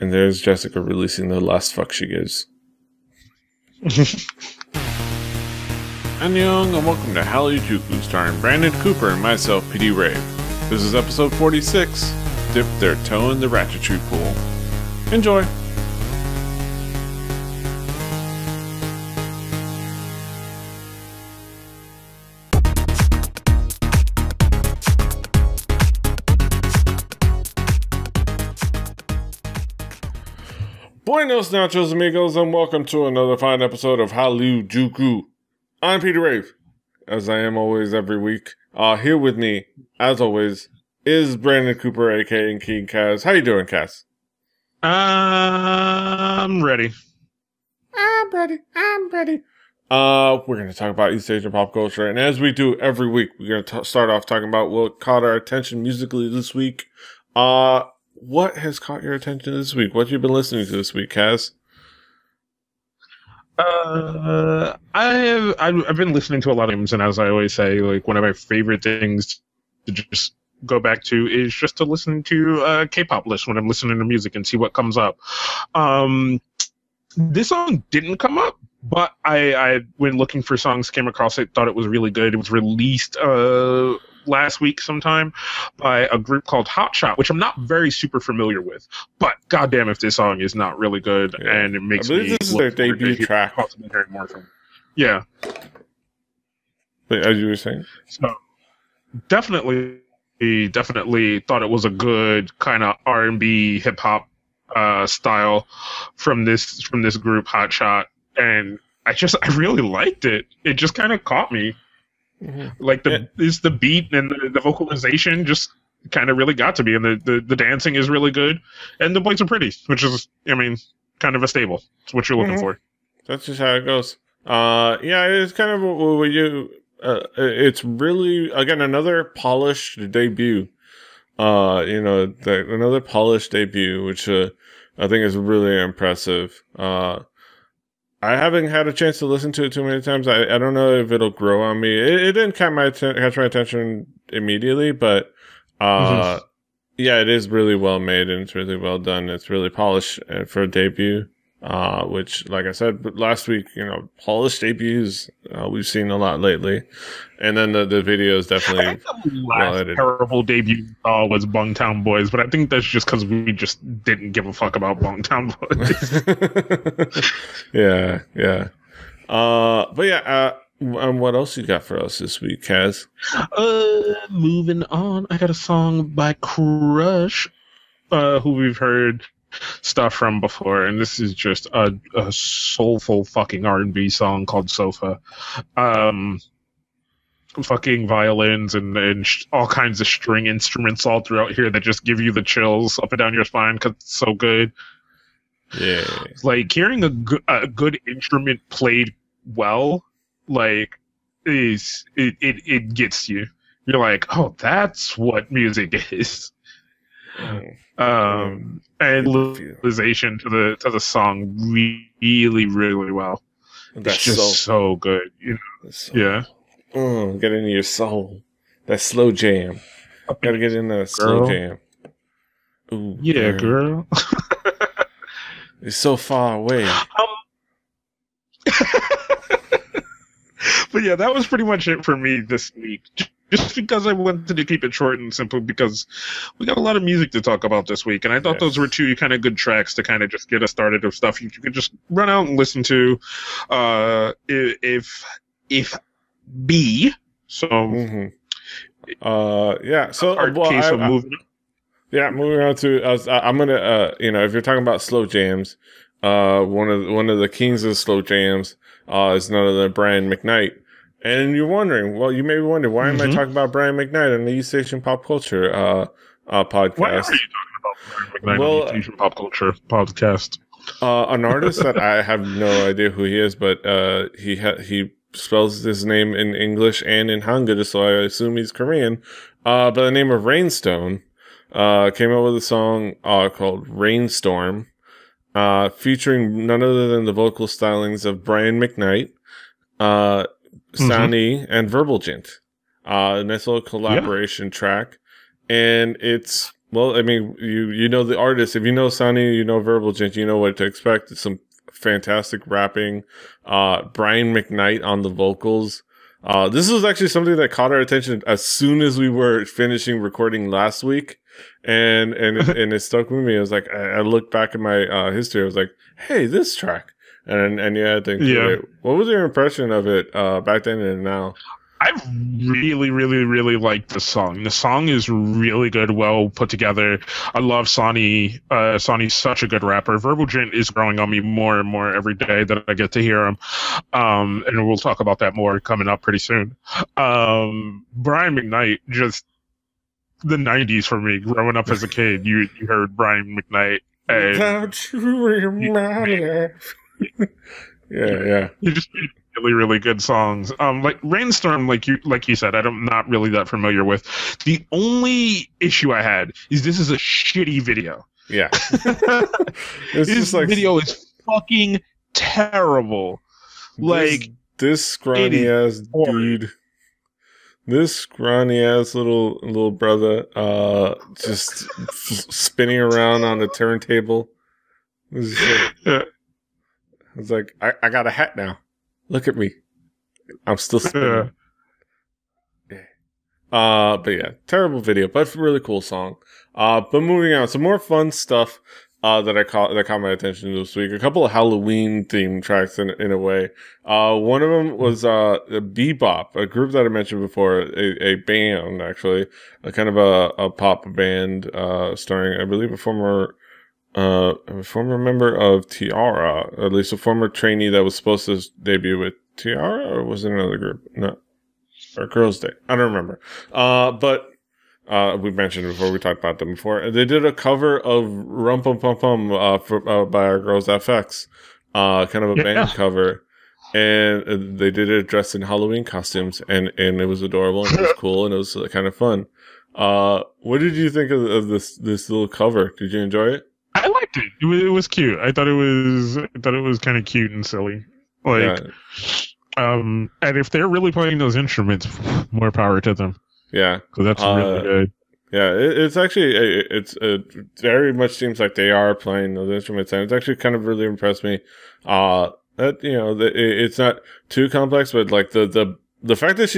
And there's Jessica releasing the last fuck she gives. Annyeong, and welcome to Hallyujuku, starring Brandon Cooper and myself, PD Rave. This is episode 46, Dip Their Toe in the Ratchetry Pool. Enjoy! Buenos nachos, amigos, and welcome to another fine episode of Hallyujuku. I'm Peter Rave, as I am always every week. Here with me, as always, is Brandon Cooper, aka King Kaz. How you doing, Kaz? I'm ready. I'm ready. We're going to talk about East Asian pop culture, and as we do every week, we're going to start off talking about what caught our attention musically this week. What has caught your attention this week? What have you been listening to this week, Kaz? I've been listening to a lot of games, and as I always say, like one of my favorite things to just go back to is just to listen to K-pop lists when I'm listening to music and see what comes up. This song didn't come up, but I when looking for songs, came across it, thought it was really good. It was released last week sometime by a group called Hotshot, which I'm not very super familiar with, but goddamn if this song is not really good, and it makes me this is their debut track. More from. Yeah. Wait, as you were saying? So definitely thought it was a good kind of R&B hip hop style from this group Hotshot, and I really liked it. It just kind of caught me. Mm-hmm. Like the beat and the vocalization just kind of really got to me, and the dancing is really good, and the boys are pretty, which is, I mean, kind of a staple. It's what you're looking for. That's just how it goes. Yeah, it's kind of what you. It's really, again, another polished debut. Another polished debut, which I think is really impressive. I haven't had a chance to listen to it too many times. I don't know if it'll grow on me. It didn't catch my attention immediately, but yeah, it is really well made and it's really well done. It's really polished for a debut, which, like I said last week, polished debuts we've seen a lot lately. And then the video is definitely well edited. Terrible debut was Bangtan Boys, but I think that's just because we just didn't give a fuck about Bangtan Boys. Yeah. But yeah, what else you got for us this week, Kaz? Moving on, I got a song by Crush, who we've heard stuff from before, and this is just a soulful fucking R&B song called Sofa. Fucking violins and all kinds of string instruments all throughout here that just give you the chills up and down your spine because it's so good. Yeah, like hearing a good instrument played well, like it gets you. You're like, oh, that's what music is. And localization to the song really, really well. That's it's just so good, Yeah. Get into your soul. That slow jam. Gotta get in that slow jam. Ooh, yeah, girl. It's so far away. But yeah, that was pretty much it for me this week. Just because I wanted to keep it short and simple, because we got a lot of music to talk about this week, and I thought those were two kind of good tracks to kind of just get us started of stuff you could just run out and listen to. If B. So, yeah. So, moving on. Yeah, moving on to. I'm gonna. If you're talking about slow jams, one of the kings of slow jams is none other than Brian McKnight. And you're wondering, well, you may be wondering, why am I talking about Brian McKnight on the East Asian Pop Culture podcast? Why are you talking about Brian McKnight on the East Asian Pop Culture podcast? An artist that I have no idea who he is, but he spells his name in English and in Hangul, so I assume he's Korean. By the name of Rainstorm, came out with a song called Rainstorm, featuring none other than the vocal stylings of Brian McKnight, Sani, and Verbalgent. A nice little collaboration track, and it's Well, I mean, you know the artist. If you know Sunny, you know Verbal Gent, you know what to expect. It's some fantastic rapping. Brian McKnight on the vocals. This was actually something that caught our attention as soon as we were finishing recording last week, and it stuck with me. I was like, I looked back at my history. I was like, hey, this track, and yeah, I think What was your impression of it back then and now? I really, really, really like the song. The song is really good, well put together. I love Sonny. Sonny's such a good rapper. Verbal Gent is growing on me more and more every day that I get to hear him. And we'll talk about that more coming up pretty soon. Brian McKnight, just the 90s for me. Growing up as a kid, you heard Brian McKnight. Without you in my life. Yeah. He just really, really good songs. Like Rainstorm, like you said, I'm not really that familiar with. The only issue I had is this is a shitty video. Yeah. This video is fucking terrible. This scrawny ass dude. This scrawny ass little brother, just spinning around on the turntable. It's like, I got a hat now. Look at me. I'm still spinning. But yeah, terrible video, but really cool song. But moving on, some more fun stuff that caught my attention this week. A couple of Halloween themed tracks in a way. One of them was B.A.P, a group that I mentioned before, a band actually, a kind of a pop band starring, I believe, a former member of Tiara, at least a former trainee that was supposed to debut with Tiara, or was it another group? No. Or Girls' Day. I don't remember. But we mentioned it before, we talked about them before. They did a cover of Rum Pum Pum Pum by our girls FX, kind of a band cover. And they did it dressed in Halloween costumes, and it was adorable, and it was cool, and it was kind of fun. What did you think of this little cover? Did you enjoy it? I liked it. It was cute. I thought it was kind of cute and silly. And if they're really playing those instruments, more power to them. Yeah, because that's really good. Yeah, it's actually it very much seems like they are playing those instruments, and it's actually kind of really impressed me. That it's not too complex, but like the fact that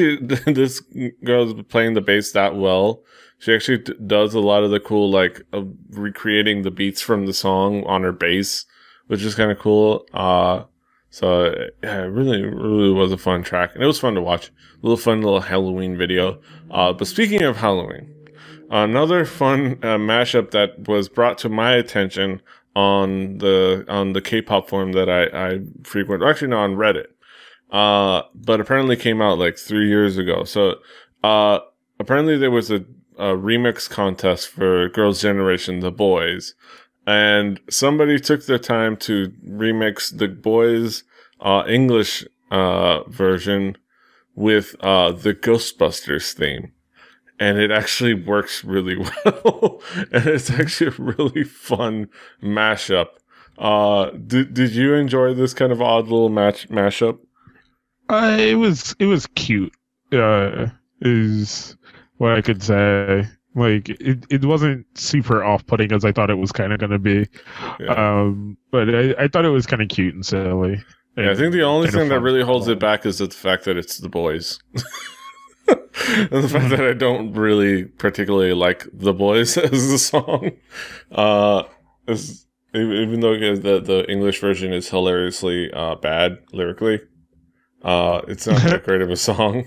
this girl's playing the bass that well. She actually does a lot of the cool, like, recreating the beats from the song on her bass, which is kind of cool. So, yeah, it really, really was a fun track. And it was fun to watch. Fun little Halloween video. But speaking of Halloween, another fun mashup that was brought to my attention on the K-pop forum that I frequent. Actually, no, on Reddit. But apparently came out like 3 years ago. So, apparently there was a remix contest for Girls' Generation, The Boys, and somebody took their time to remix the Boys' English version with the Ghostbusters theme, and it actually works really well, and it's actually a really fun mashup. Did you enjoy this kind of odd little mashup? It was cute. Is what I could say. Like it wasn't super off-putting as I thought it was kind of going to be. Yeah. But I thought it was kind of cute and silly. Yeah, I think the only thing that really holds it back is the fact that it's The Boys. And the fact that I don't really particularly like The Boys as the song. Even though the English version is hilariously bad lyrically, it's not that great of a song.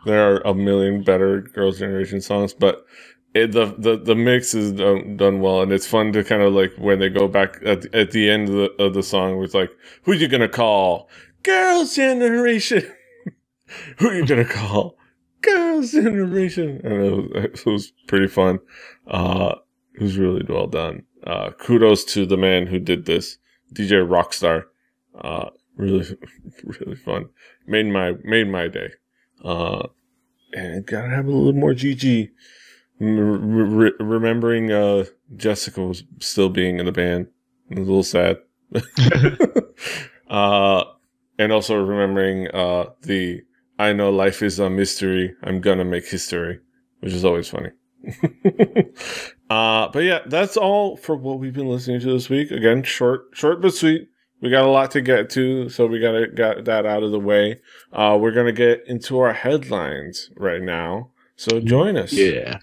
There are a million better Girls' Generation songs, but the mix is done well, and it's fun to kind of like when they go back at the end of the song, it's like, who you gonna call? Girls' Generation. Who you gonna call? Girls' Generation. And it was pretty fun. It was really well done. Kudos to the man who did this, DJ Rockstar. Really, really fun. Made my day. And gotta have a little more GG. Remembering Jessica was still being in the band. It was a little sad. And also remembering the I know life is a mystery, I'm gonna make history, which is always funny. But yeah, that's all for what we've been listening to this week. Again, short but sweet. We got a lot to get to, so we gotta get that out of the way. We're gonna get into our headlines right now. So join us. Yeah.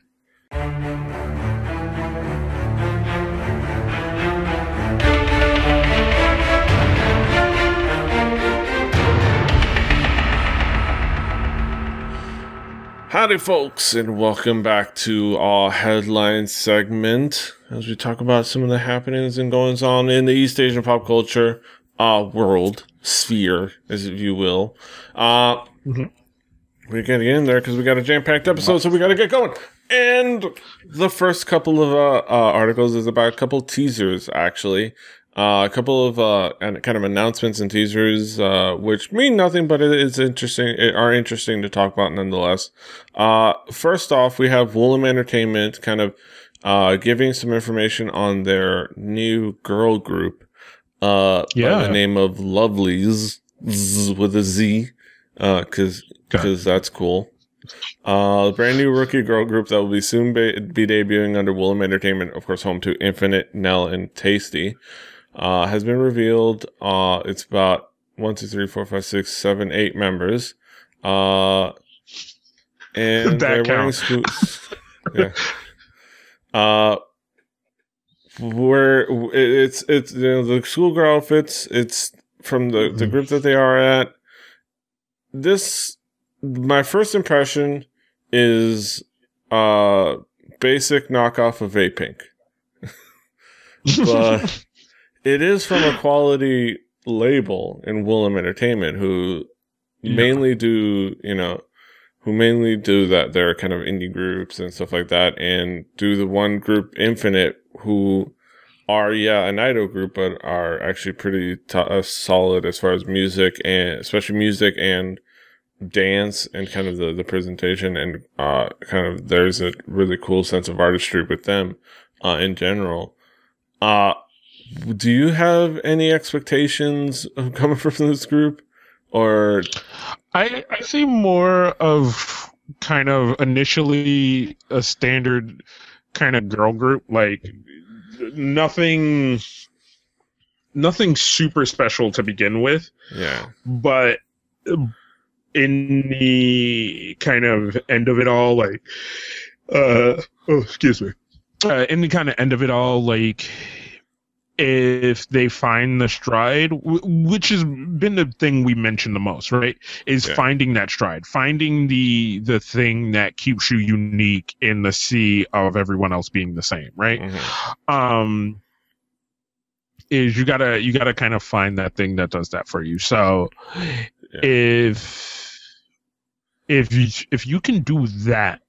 Howdy, folks, and welcome back to our headline segment as we talk about some of the happenings and goings on in the East Asian pop culture world sphere, as if you will. We're getting in there because we got a jam-packed episode, so we got to get going. And the first couple of articles is about a couple of teasers, actually. A couple of kind of announcements and teasers, which mean nothing, but it is interesting. Are interesting to talk about nonetheless. First off, we have Woollim Entertainment kind of giving some information on their new girl group, by the name of Lovelies with a Z, because that's cool. Brand new rookie girl group that will be soon be debuting under Woollim Entertainment, of course, home to Infinite, Nell, and Tasty. Has been revealed. It's about 1, 2, 3, 4, 5, 6, 7, 8 members. And they're wearing scoots. Yeah. Where it's the schoolgirl outfits. It's from the group that they are at. My first impression is basic knockoff of A-Pink. But it is from a quality label in Woollim Entertainment, who mainly do that. They're kind of indie groups and stuff like that, and do the one group Infinite, who are an idol group, but are actually pretty solid as far as music, and especially music and dance and kind of the presentation, and kind of there's a really cool sense of artistry with them in general. Do you have any expectations of coming from this group? Or I see more of kind of initially a standard kind of girl group, like nothing super special to begin with. Yeah. But in the kind of end of it all, like excuse me. In the kind of end of it all, like, if they find the stride, which has been the thing we mentioned the most, right? Is finding that stride, finding the thing that keeps you unique in the sea of everyone else being the same, right? Is you gotta kind of find that thing that does that for you. So if you can do that,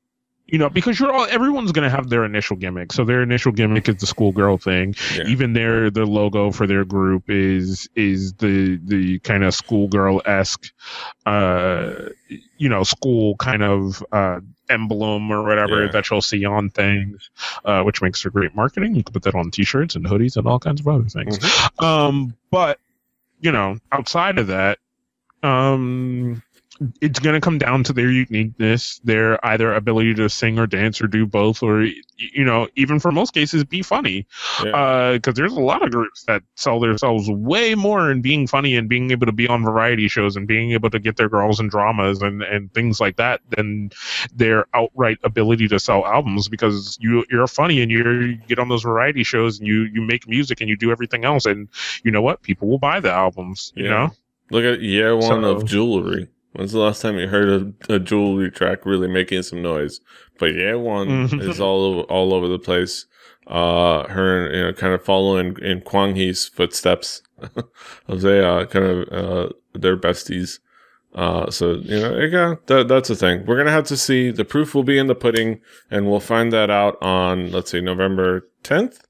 because everyone's going to have their initial gimmick. So their initial gimmick is the schoolgirl thing. Yeah. Even their logo for their group is the kind of schoolgirl-esque, school kind of emblem or whatever that you'll see on things, which makes for great marketing. You can put that on T-shirts and hoodies and all kinds of other things. But outside of that, it's going to come down to their uniqueness, their either ability to sing or dance or do both, or, even for most cases, be funny. Because there's a lot of groups that sell themselves way more in being funny and being able to be on variety shows and being able to get their girls in dramas and things like that than their outright ability to sell albums, because you're funny and you get on those variety shows and you make music and you do everything else. And you know what? People will buy the albums, you know? Look at year one of Jewelry. When's the last time you heard a jewelry track really making some noise? But one is all over the place. Her, kind of following in Kwang Hee's footsteps of their besties. So that's the thing. We're gonna have to see. The proof will be in the pudding, and we'll find that out on, let's see, November 10th.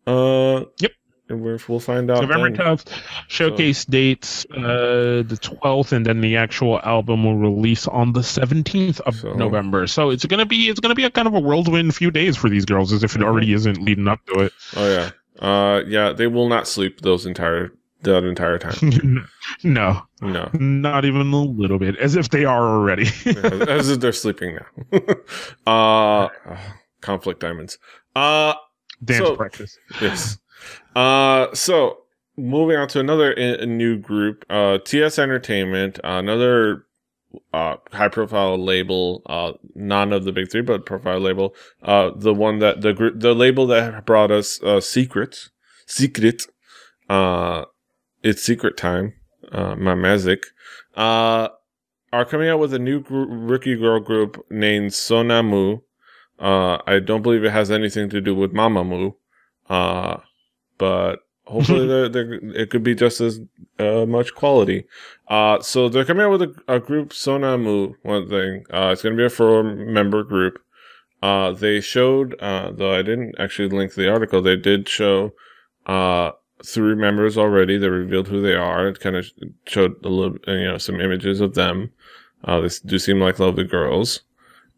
Yep. And we'll find out. November 10th, showcase dates, the 12th, and then the actual album will release on the 17th of November. So it's gonna be a kind of a whirlwind few days for these girls, as if it already isn't leading up to it. Oh yeah, they will not sleep that entire time. No, not even a little bit, as if they are already. As if they're sleeping now. Conflict diamonds. Dance practice. Yes. So moving on to another new group, TS Entertainment, another high profile label, none of the big three, but profile label. The one that the label that brought us Secret. It's Secret Time. My magic. Are coming out with a new rookie girl group named Sonamu. I don't believe it has anything to do with Mamamoo. But hopefully it could be just as much quality. So they're coming out with a group, Sonamu, one thing. It's going to be a 4-member group. They showed, though I didn't actually link the article, they did show 3 members already. They revealed who they are. It kind of showed a little, some images of them. They do seem like lovely girls.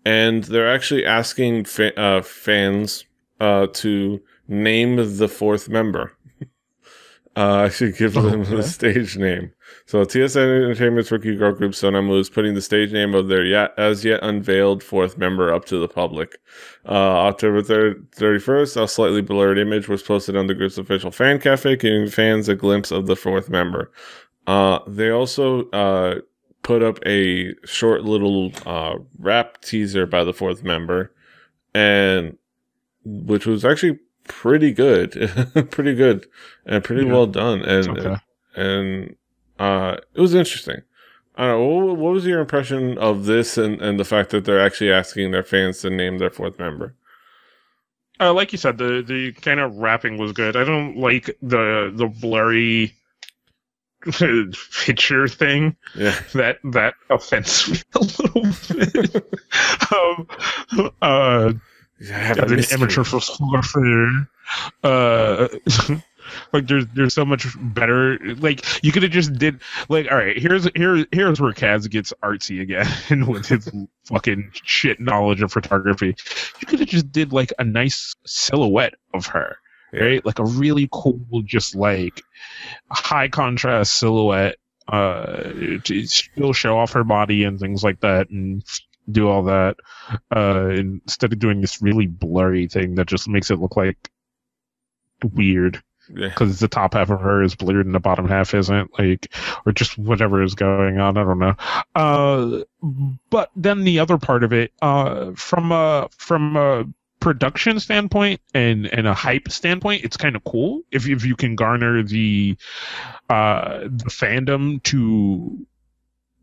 And they're actually asking fans to name the 4th member. I should give them the stage name. So TSN Entertainment's rookie girl group Sonamu is putting the stage name of their as yet unveiled 4th member up to the public. October 31st, a slightly blurred image was posted on the group's official fan cafe, giving fans a glimpse of the 4th member. They also put up a short little rap teaser by the 4th member, and which was actually pretty good, and pretty well done, and it was interesting. I don't know, what was your impression of this and the fact that they're actually asking their fans to name their 4th member? Like you said, the kind of rapping was good. I don't like the blurry picture thing. Yeah, that offends me a little bit. As an amateur photographer, like there's so much better. Like you could have just did like, all right, here's where Kaz gets artsy again with his fucking shit knowledge of photography. You could have just did like a nice silhouette of her, right? Like a really cool, just like high contrast silhouette, to still show off her body and things like that, and do all that, instead of doing this really blurry thing that just makes it look like weird. Because the top half of her is blurred and the bottom half isn't, like, or just whatever is going on. I don't know. But then the other part of it, from a production standpoint and a hype standpoint, it's kind of cool if you can garner the fandom to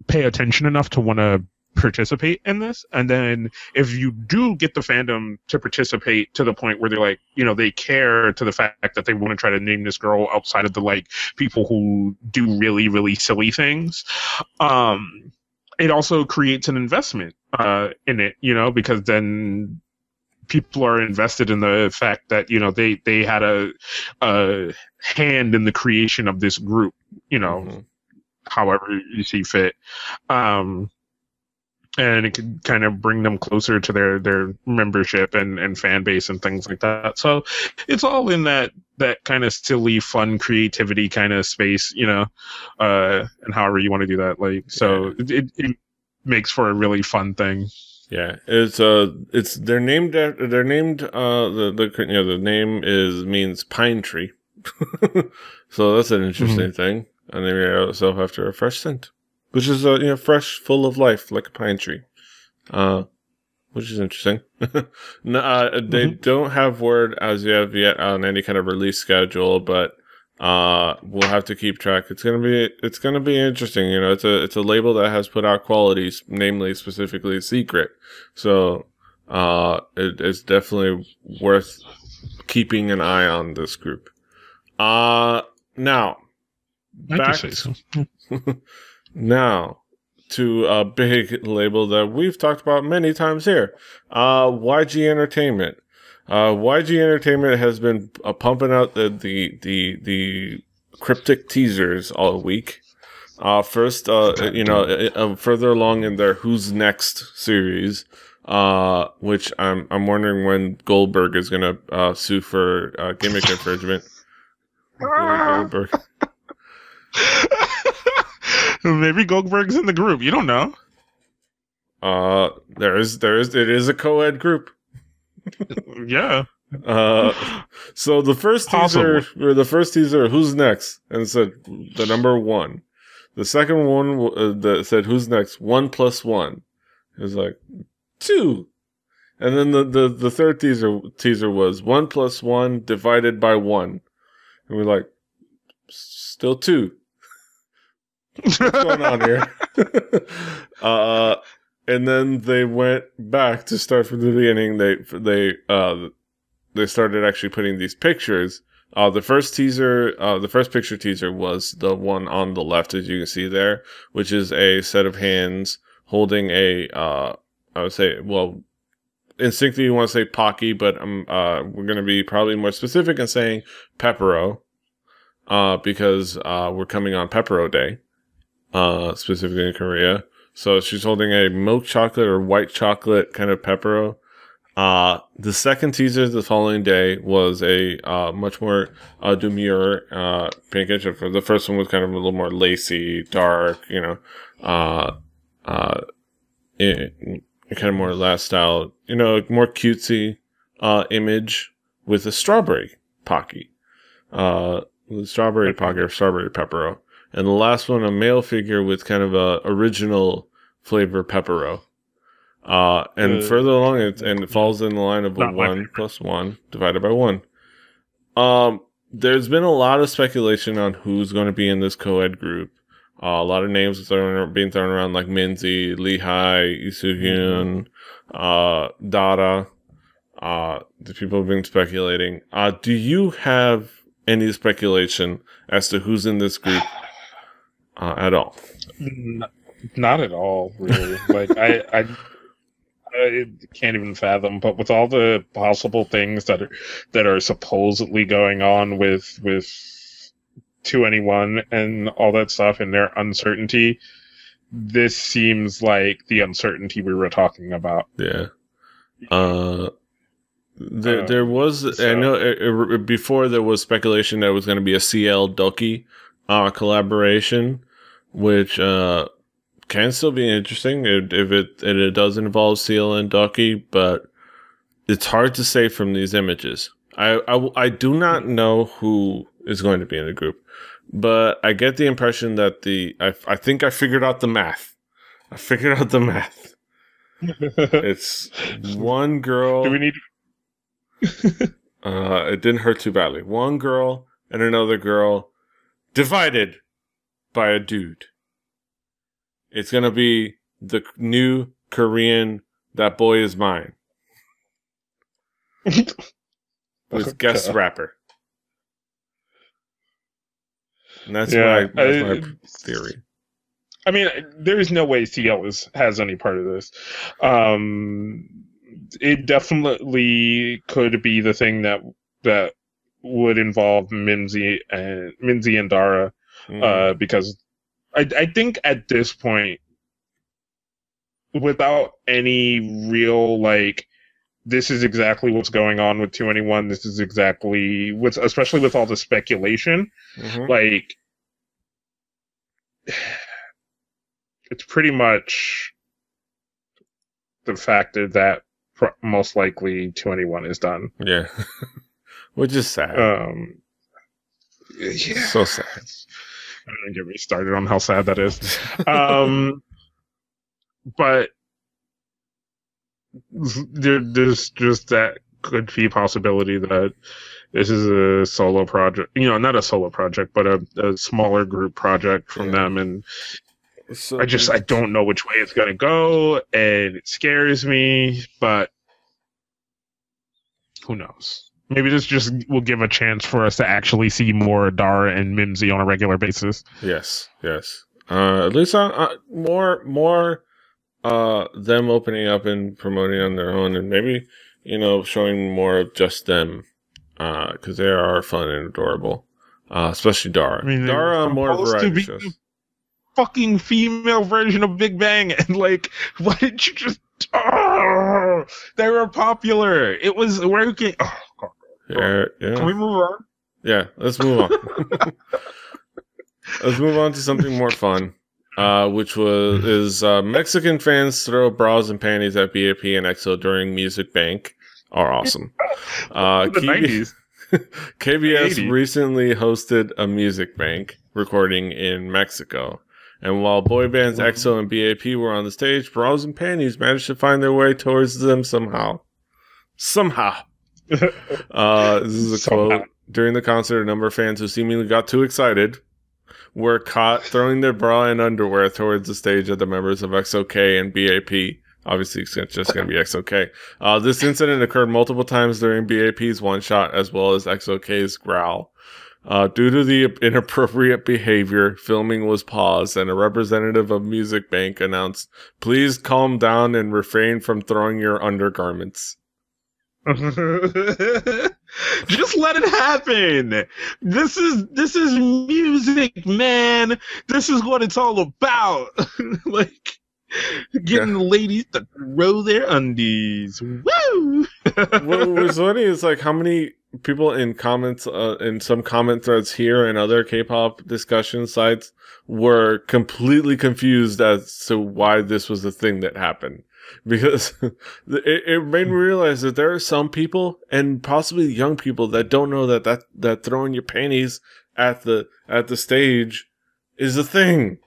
pay attention enough to want to participate in this. And then if you do get the fandom to participate to the point where they're like, they care to the fact that they want to try to name this girl outside of the like people who do really, really silly things, it also creates an investment in it, because then people are invested in the fact that they had a hand in the creation of this group, however you see fit. And it could kind of bring them closer to their membership and fan base and things like that. So it's all in that kind of silly, fun, creativity kind of space, and however you want to do that. Like, so it makes for a really fun thing. Yeah, they're named the name means pine tree. So that's an interesting thing. And they made itself after a fresh scent, which is fresh, full of life, like a pine tree, which is interesting. They don't have word as yet on any kind of release schedule, but we'll have to keep track. It's gonna be interesting. It's a label that has put out qualities, namely specifically Secret, so it's definitely worth keeping an eye on this group. Now. Now, to a big label that we've talked about many times here, YG Entertainment. YG Entertainment has been pumping out the cryptic teasers all week. First, further along in their Who's Next series, which I'm wondering when Goldberg is gonna sue for gimmick infringement. Goldberg. Maybe Goldberg's in the group. You don't know. It is a co-ed group. Yeah. So the first Possible. teaser, who's next? And it said the number 1. The second one that said who's next? 1 plus 1. It was like 2. And then the third teaser was 1 plus 1 divided by 1. And we're like, still 2. What's going on here? And then they went back to start from the beginning. They started actually putting these pictures. The first picture teaser was the one on the left, as you can see there, which is a set of hands holding a, I would say, well, instinctively you want to say Pocky, but we're going to be probably more specific in saying Pepero, because we're coming on Pepero Day, specifically in Korea. So she's holding a milk chocolate or white chocolate kind of Pepero. The second teaser the following day was a much more demure pink and sugar. The first one was kind of a little more lacy, dark, kind of more last style, more cutesy image with a strawberry Pocky, strawberry Pocky or strawberry Pepero. And the last one, a male figure with kind of a original flavor Pepero. And further along, it falls in the line of a 1 plus 1 divided by 1. There's been a lot of speculation on who's going to be in this co-ed group. A lot of names being thrown around like Minzy, Lehigh, Isuhyun, Dada. The people have been speculating. Do you have any speculation as to who's in this group at all? Not at all, really. Like I can't even fathom. But with all the possible things that are supposedly going on with 2NE1 and all that stuff and their uncertainty, this seems like the uncertainty we were talking about. Yeah. There was, I know before there was speculation that it was going to be a CL Doki collaboration, which can still be interesting if it does involve CL and Doki, but it's hard to say from these images. I do not know who is going to be in the group, but I get the impression that I think I figured out the math. It's one girl. Do we need? It didn't hurt too badly. One girl and another girl divided by a dude. It's gonna be the new Korean That Boy Is Mine with guest rapper. And that's my theory. I mean, there is no way CL has any part of this. It definitely could be the thing that would involve Minzy and Dara, because I think at this point, without any real this is exactly what's going on with 2NE1. This is exactly especially with all the speculation, it's pretty much the fact that most likely 2NE1 is done. Yeah. Which is sad. Yeah. So sad. Don't get me started on how sad that is. But there's just that could be possibility that this is a solo project. Not a solo project, but a smaller group project from them. And so I don't know which way it's going to go, and it scares me, but who knows? Maybe this just will give a chance for us to actually see more Dara and Minzy on a regular basis. Yes. At least more them opening up and promoting on their own, and maybe, showing more of just them, because they are fun and adorable. Especially Dara. I mean, Dara more variety shows. Fucking female version of Big Bang, and why didn't you just? Oh, they were popular. It was working. Oh, God. Yeah. Can we move on? Yeah, let's move on. Let's move on to something more fun, which is Mexican fans throw bras and panties at B.A.P and EXO during Music Bank. are awesome. The 90s. KBS 80s. recently hosted a music bank recording in Mexico. And while boy bands EXO and B.A.P were on the stage, bras and panties managed to find their way towards them somehow. This is a quote. During the concert, a number of fans who seemingly got too excited were caught throwing their bra and underwear towards the stage at the members of XOK and B.A.P. Obviously, it's just going to be XOK. This incident occurred multiple times during B.A.P's one shot as well as XOK's growl. Due to the inappropriate behavior, filming was paused and a representative of Music Bank announced, "Please calm down and refrain from throwing your undergarments." Just let it happen. This is music, man. This is what it's all about. Like getting the ladies to throw their undies. Woo! What was funny is like how many people in comments in some comment threads here and other K-pop discussion sites were completely confused as to why this was the thing that happened. Because it made me realize that there are some people, and possibly young people, that don't know that throwing your panties at the stage is a thing.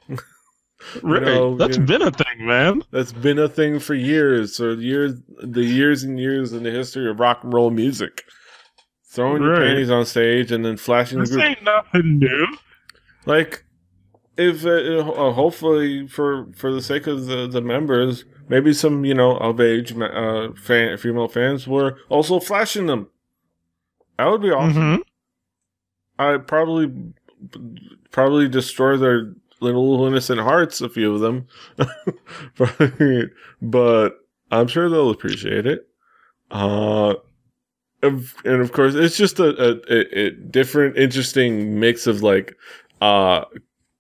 Right, that's been a thing, man. That's been a thing for years, or years and years in the history of rock and roll music. Throwing your panties on stage and then flashing this the group. Ain't nothing new. Like, if hopefully for the sake of the members, maybe some of age female fans were also flashing them. That would be awesome. I'd probably destroy their little innocent hearts, a few of them, but I'm sure they'll appreciate it. And of course, it's just a different, interesting mix of like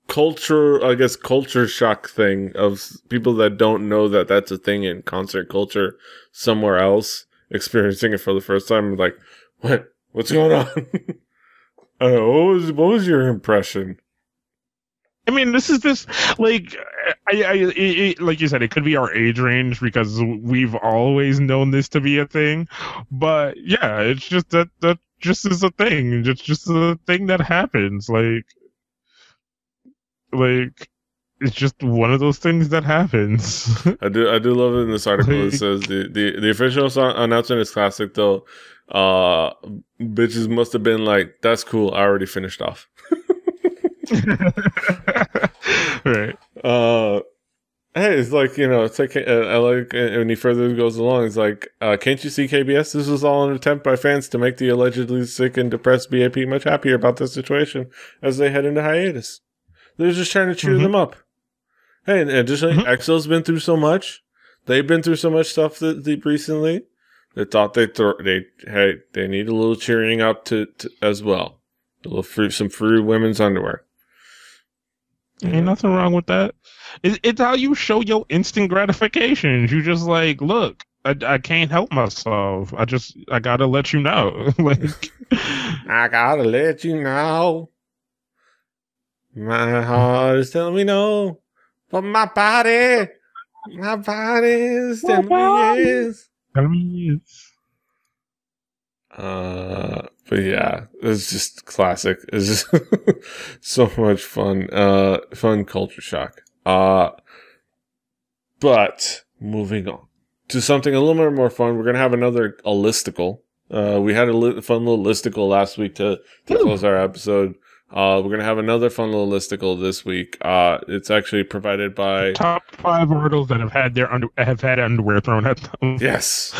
culture shock thing of people that don't know that that's a thing in concert culture somewhere else, experiencing it for the first time. Like, what's going on? I don't know, what was your impression? I mean, this is just like like you said, it could be our age range because we've always known this to be a thing. But yeah, it's just that just is a thing. It's just a thing that happens. Like it's just one of those things that happens. I do love it in this article. It says the official announcement is classic though. Bitches must have been like, "That's cool. I already finished off." Right. Hey, it's like, it's like, I like when he further goes along, it's like, can't you see KBS? This was all an attempt by fans to make the allegedly sick and depressed B.A.P much happier about the situation as they head into hiatus. They're just trying to cheer them up. Hey, and additionally, EXO's been through so much. They've been through so much stuff recently. They thought they need a little cheering up to as well. A little some free women's underwear. Ain't nothing wrong with that. It's how you show your instant gratification. You just like, look, I can't help myself. I gotta let you know. Like, I gotta let you know. My heart is telling me no, but my body is telling me yes. Tell me yes. But yeah, it's just classic. It's just so much fun. Fun culture shock. But moving on to something a little bit more fun, we're gonna have a Listicle. We had a fun little Listicle last week to close our episode. We're gonna have another fun little Listicle this week. It's actually provided by top 5 articles that have had underwear thrown at them. Yes.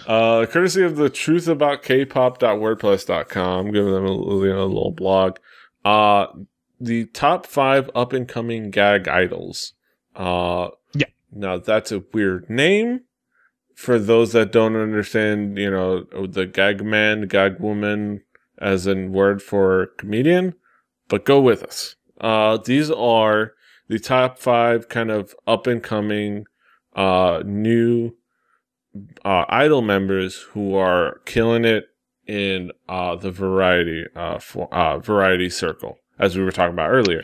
Courtesy of the truthaboutkpop.wordpress.com, giving them a little blog. The top 5 up and coming gag idols. Yeah. Now that's a weird name for those that don't understand. The gag man, gag woman, as in word for comedian, but go with us. These are the top 5 kind of up and coming new idol members who are killing it in the variety circle, as we were talking about earlier.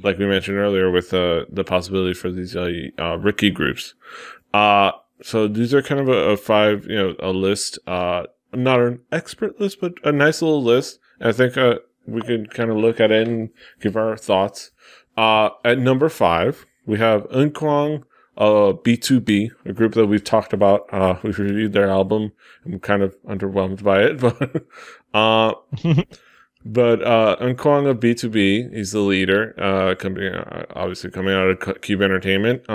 Like we mentioned earlier with the possibility for these Ricky groups. so these are kind of a five, a list. Not an expert list, but a nice little list. I think we could kind of look at it and give our thoughts. At number 5, we have Unkwang, B2B, a group that we've talked about. We've reviewed their album. I'm kind of underwhelmed by it, but Unkwang of B2B, he's the leader. Obviously coming out of Cube Entertainment.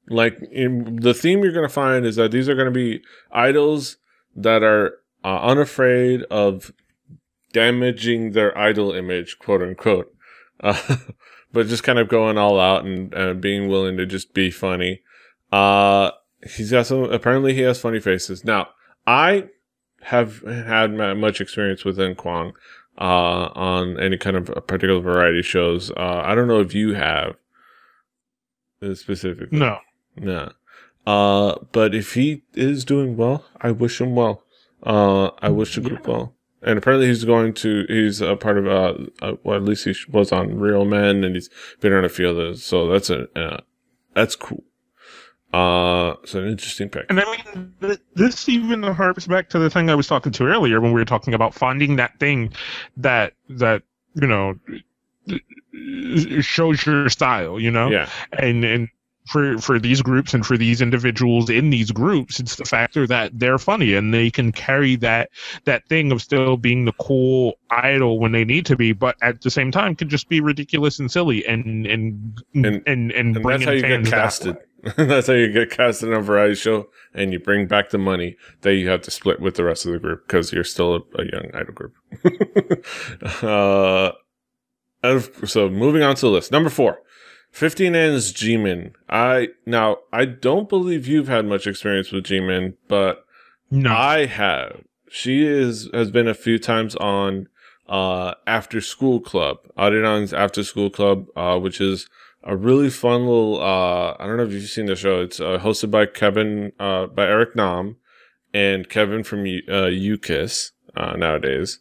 The theme you're going to find is that these are going to be idols that are unafraid of damaging their idol image, quote unquote, but just kind of going all out and being willing to just be funny. Apparently he has funny faces. Now, I have had much experience with Kwang on any kind of particular variety shows. I don't know if you have specifically. No. But if he is doing well, I wish him well. I wish the group well. And apparently he's a part of, well, at least he was on Real Men, and he's been on a few others. So that's cool. It's an interesting pick. And I mean, this even harps back to the thing I was talking to earlier when we were talking about finding that thing that shows your style, Yeah. And for these groups and for these individuals in these groups, it's the factor that they're funny and they can carry that thing of still being the cool idol when they need to be, but at the same time can just be ridiculous and silly and that's how you get casted. That's how you get casted on a variety show, and you bring back the money that you have to split with the rest of the group because you're still a young idol group. So moving on to the list, number 4. 15N's Jimin. I don't believe you've had much experience with Jimin, but no. I have. She has been a few times on After School Club, Arirang's After School Club, which is a really fun little. I don't know if you've seen the show. It's hosted by by Eric Nam and Kevin from UKISS nowadays.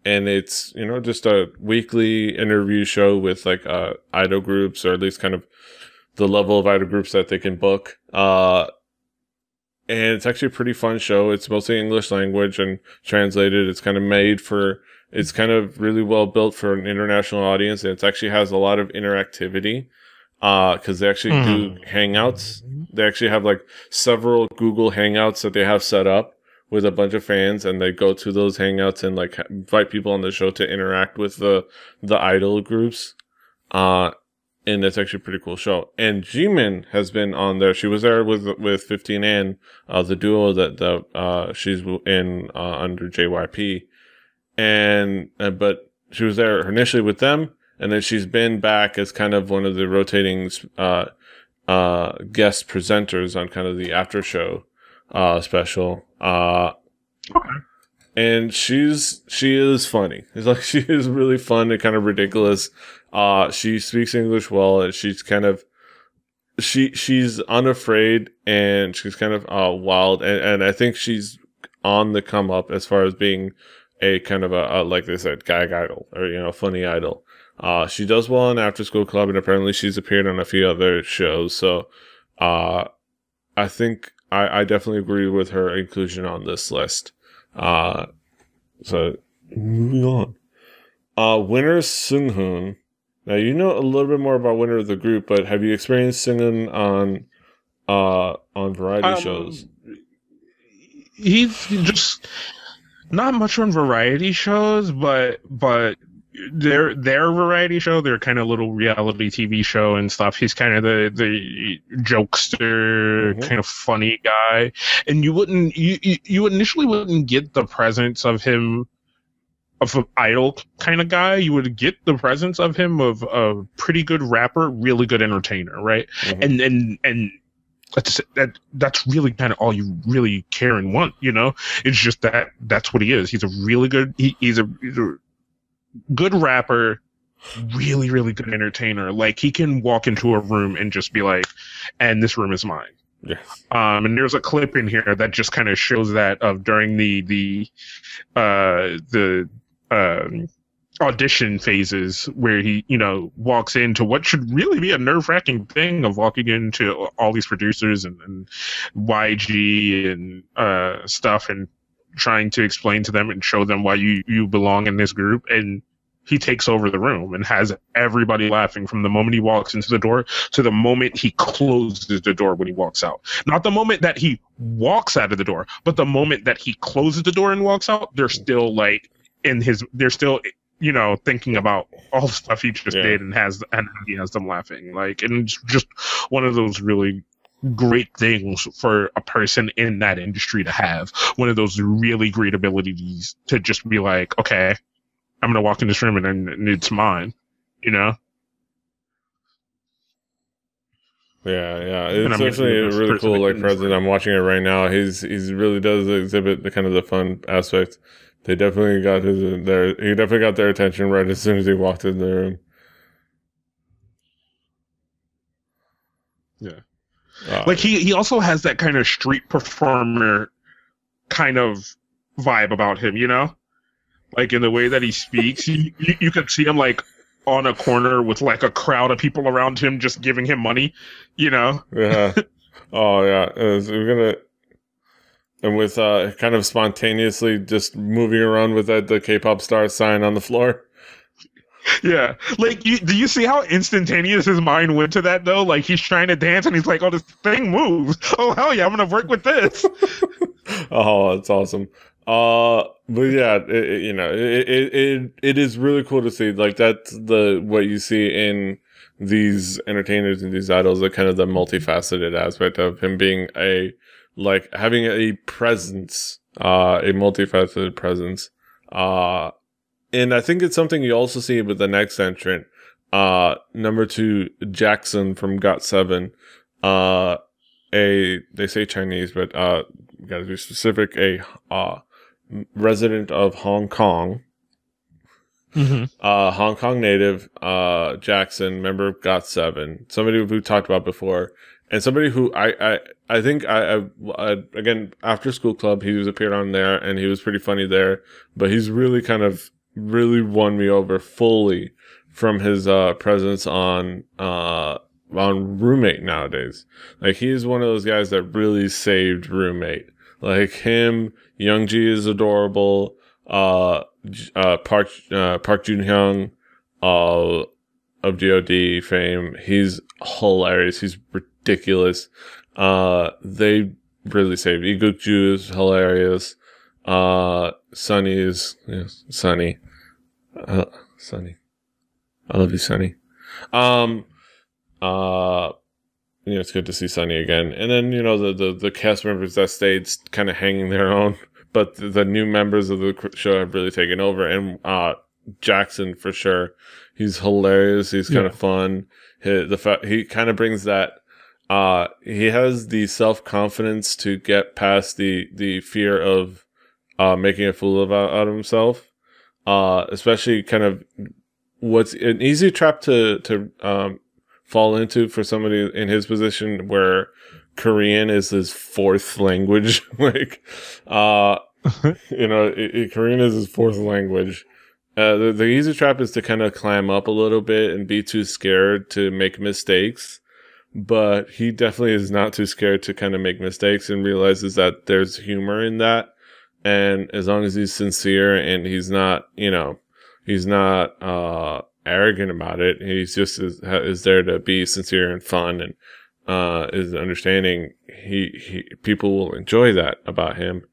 And it's, just a weekly interview show with idol groups, or at least kind of the level of idol groups that they can book. And it's actually a pretty fun show. It's mostly English language and translated. It's kind of really well built for an international audience. And it actually has a lot of interactivity, cause they actually do hangouts. They actually have several Google Hangouts that they have set up with a bunch of fans, and they go to those hangouts and invite people on the show to interact with the idol groups. And it's actually a pretty cool show. And Jimin has been on there. She was there with 15N, the duo that she's in under JYP. But she was there initially with them, and then she's been back as kind of one of the rotating guest presenters on kind of the after show special. Okay. And she is funny. It's she is really fun and kind of ridiculous. She speaks English well, and she's kind of she's unafraid, and she's kind of wild, and I think she's on the come up as far as being a kind of a like they said, gag idol, or funny idol. She does well on After School Club, and apparently she's appeared on a few other shows. So I think I definitely agree with her inclusion on this list. So moving on. Winner Seunghoon. Now, you know a little bit more about Winner of the group, but have you experienced Seunghoon on variety shows? He's just not much on variety shows, but their variety show, their kind of little reality TV show and stuff. He's kind of the jokester, kind of funny guy, and you initially wouldn't get the presence of him of an idol kind of guy. You would get the presence of him of a pretty good rapper, really good entertainer, right? And that's really kind of all you really care and want, It's just that's what he is. He's a really good. He's a good rapper, really, really good entertainer. He can walk into a room and just be like, and this room is mine. Yes. And there's a clip in here that just kind of shows that of during the audition phases where he, walks into what should really be a nerve-wracking thing of walking into all these producers and YG and stuff and trying to explain to them and show them why you belong in this group. And he takes over the room and has everybody laughing from the moment he walks into the door to the moment he closes the door when he walks out. Not the moment that he walks out of the door, but the moment that he closes the door and walks out, they're still thinking about all the stuff he just did and he has them laughing. And it's just one of those really great things for a person in that industry to have. One of those really great abilities to just be like, okay, I'm going to walk in this room and it's mine, Yeah, it's actually a really cool president. I'm watching it right now. He's really does exhibit the kind of the fun aspect. They definitely got he definitely got their attention right as soon as he walked in the room. Yeah. He also has that kind of street performer kind of vibe about him, in the way that he speaks. You can see him on a corner with a crowd of people around him just giving him money, Yeah. Oh yeah. And with kind of spontaneously just moving around with the K-pop star sign on the floor. Yeah. Do you see how instantaneous his mind went to that, though? He's trying to dance and he's like, oh, this thing moves. Oh, hell yeah, I'm going to work with this. Oh, that's awesome. But yeah, it is really cool to see. That's what you see in these entertainers and these idols, the kind of the multifaceted aspect of him being having a presence, a multifaceted presence. And I think it's something you also see with the next entrant, number 2, Jackson from GOT7. They say Chinese, but, gotta be specific, a resident of Hong Kong. Mm-hmm. Hong Kong native, Jackson, member of GOT7, somebody we talked about before, and somebody who I think again, after school club, he was appeared on there and he was pretty funny there, but he's really won me over fully from his presence on Roommate nowadays. He is one of those guys that really saved Roommate. Him, Youngji is adorable. Park Jun-hyung of GOD fame, he's hilarious. He's ridiculous. They really saved. Igukju is hilarious. Sunny is Sunny. Sunny. I love you, Sunny. It's good to see Sunny again. And then, the cast members that stayed kind of hanging their own, but the new members of the show have really taken over. And Jackson, for sure, he's hilarious. He's kind of fun. He kind of brings that. He has the self-confidence to get past the fear of making a fool out of himself. Especially kind of what's an easy trap to fall into for somebody in his position, where Korean is his 4th language. Korean is his 4th language. The easy trap is to kind of climb up a little bit and be too scared to make mistakes. But he definitely is not too scared to kind of make mistakes and realizes that there's humor in that. And as long as he's sincere and he's not arrogant about it, he's just is there to be sincere and fun and is understanding. People will enjoy that about him,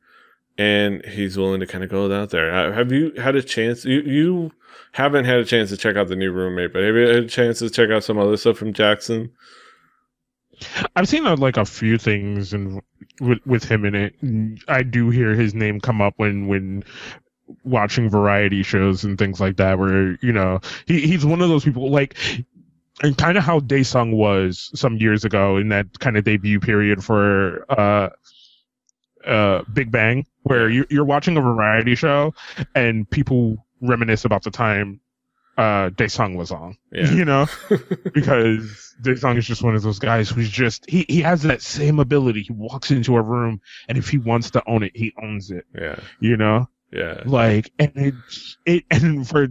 and he's willing to kind of go out there. Have you had a chance? You haven't had a chance to check out the new Roommate, but have you had a chance to check out some other stuff from Jackson? I've seen a few things with him in it. I do hear his name come up when watching variety shows and things like that, where he's one of those people, and kind of how Daesung was some years ago in that kind of debut period for Big Bang, where you're watching a variety show and people reminisce about the time Daesung was on, because Daesung is just one of those guys who's just he has that same ability. He walks into a room and if he wants to own it, he owns it. Yeah. Like, and and for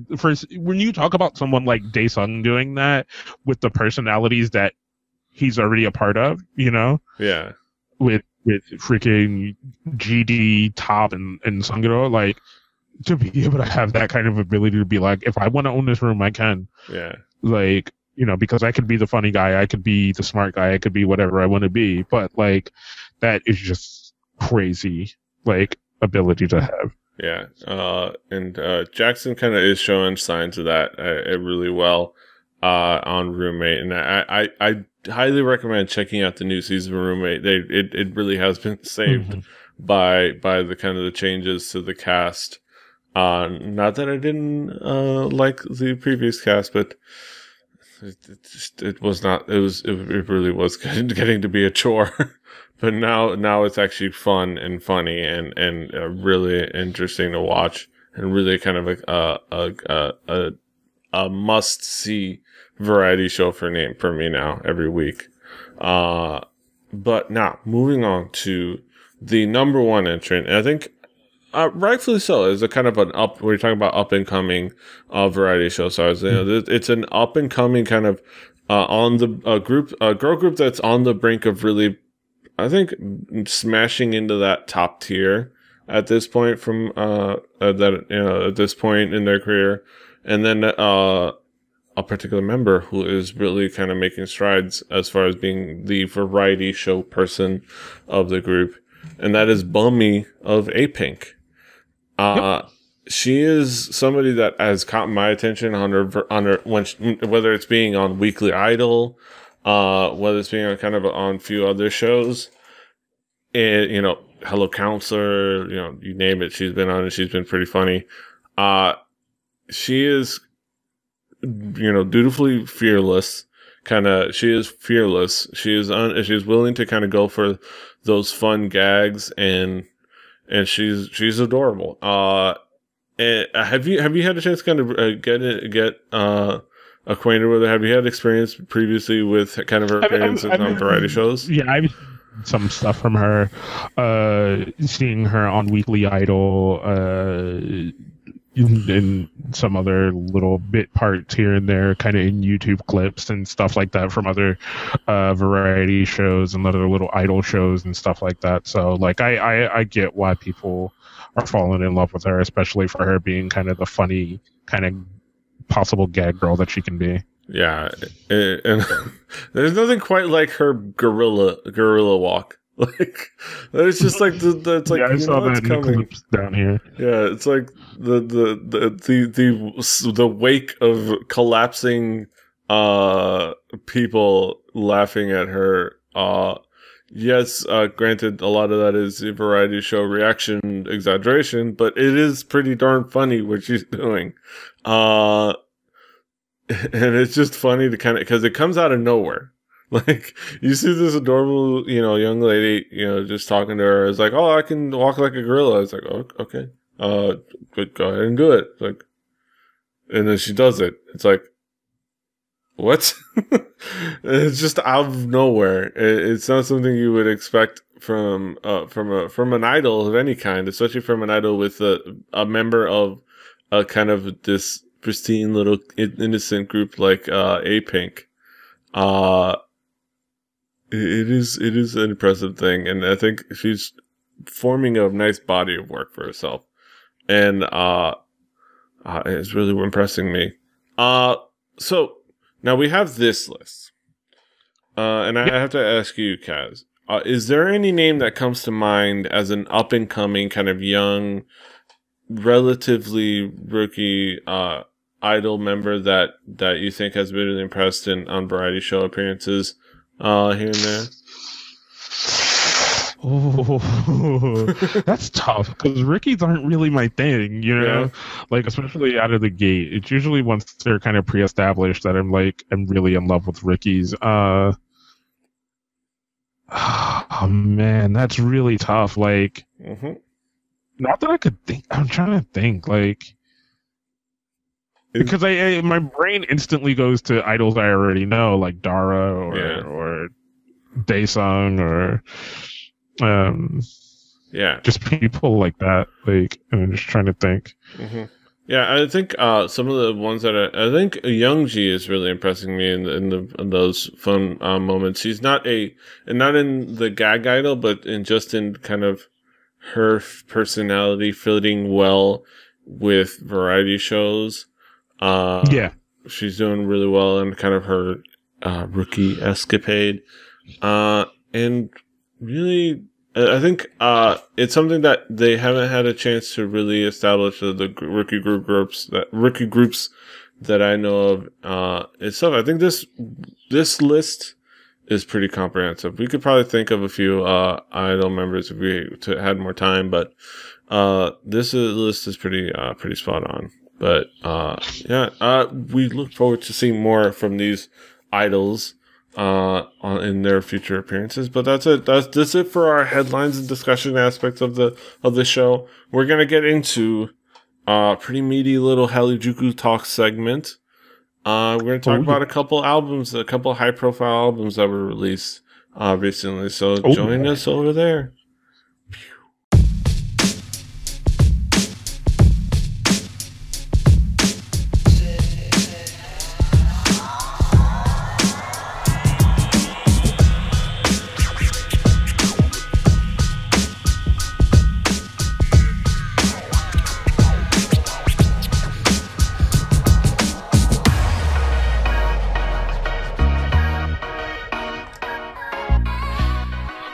when you talk about someone like Daesung doing that with the personalities that he's already a part of, you know, Yeah. with freaking GD, Top, and Sungiro, like, to be able to have that kind of ability to be like, if I want to own this room, I can. Yeah. Like, you know, because I could be the funny guy, I could be the smart guy, I could be whatever I want to be. But like, that is just crazy, like, ability to have. Yeah. And Jackson kind of is showing signs of that really well on Roommate, and I highly recommend checking out the new season of Roommate. It really has been saved by the kind of the changes to the cast. Not that I didn't like the previous cast, but it was not. It really was getting to be a chore. But now it's actually fun and funny and really interesting to watch, and really kind of a must see variety show for me now every week. But now moving on to the number one entrant, and I think rightfully so, is a kind of an up. We're talking about up and coming variety show. So it's an up and coming kind of on the girl group that's on the brink of really, I think, smashing into that top tier at this point from at this point in their career. And then a particular member who is really kind of making strides as far as being the variety show person of the group, and that is Bummy of Apink. Yep. She is somebody that has caught my attention on her whether it's being on Weekly Idol, whether it's being on kind of on a few other shows, and Hello Counselor, you name it, she's been on and she's been pretty funny. She is, dutifully fearless. She is fearless. She's willing to kind of go for those fun gags, and she's adorable. And have you had a chance to kind of get acquainted with her? Have you had experience previously with kind of her appearances on variety shows? Yeah, I've some stuff from her, seeing her on Weekly Idol, and some other little bit parts here and there, kind of in YouTube clips and stuff like that from other variety shows and other little idol shows and stuff like that. So like I get why people are falling in love with her, especially for her being kind of the funny kind of possible gag girl that she can be. Yeah, and there's nothing quite like her gorilla walk. Like it's just like it's like, I saw that in the clips down here. Yeah, it's like the wake of collapsing people laughing at her. Yes, granted, a lot of that is a variety show reaction exaggeration, but it is pretty darn funny what she's doing. And it's just funny to kind of, because it comes out of nowhere. Like, you see this adorable, young lady, just talking to her. It's like, oh, I can walk like a gorilla. It's like, oh, okay. Go ahead and do it. It's like, and then she does it. It's like, what? It's just out of nowhere. It's not something you would expect from an idol of any kind, especially from an idol with a member of a kind of this pristine little innocent group like Apink. It is an impressive thing, and I think she's forming a nice body of work for herself, and it's really impressing me. So now we have this list, and I have to ask you, Kaz, is there any name that comes to mind as an up and coming kind of young, relatively rookie idol member that you think has been really impressed on variety show appearances here and there? Oh, that's tough because rookies aren't really my thing, Yeah. like especially out of the gate. It's usually once they're kind of pre-established that I'm really in love with rookies. Oh man, that's really tough. Like, not that I could think. I'm trying to think, like, because my brain instantly goes to idols I already know, like Dara or Daesung or Yeah. Just people like that. Like, I'm just trying to think. Yeah, I think some of the ones that I think Youngji is really impressing me in those fun moments. She's not in the gag idol, but in kind of her personality fitting well with variety shows. Yeah. She's doing really well in kind of her rookie escapade. And really, I think it's something that they haven't had a chance to really establish the rookie groups that I know of itself. I think this list is pretty comprehensive. We could probably think of a few idol members if we had more time, but this list is pretty spot on. But we look forward to seeing more from these idols in their future appearances. But that's it. That's it for our headlines and discussion aspects of the show. We're gonna get into pretty meaty little Hallyujuku talk segment. We're gonna talk about a couple high profile albums that were released recently. So join us over there.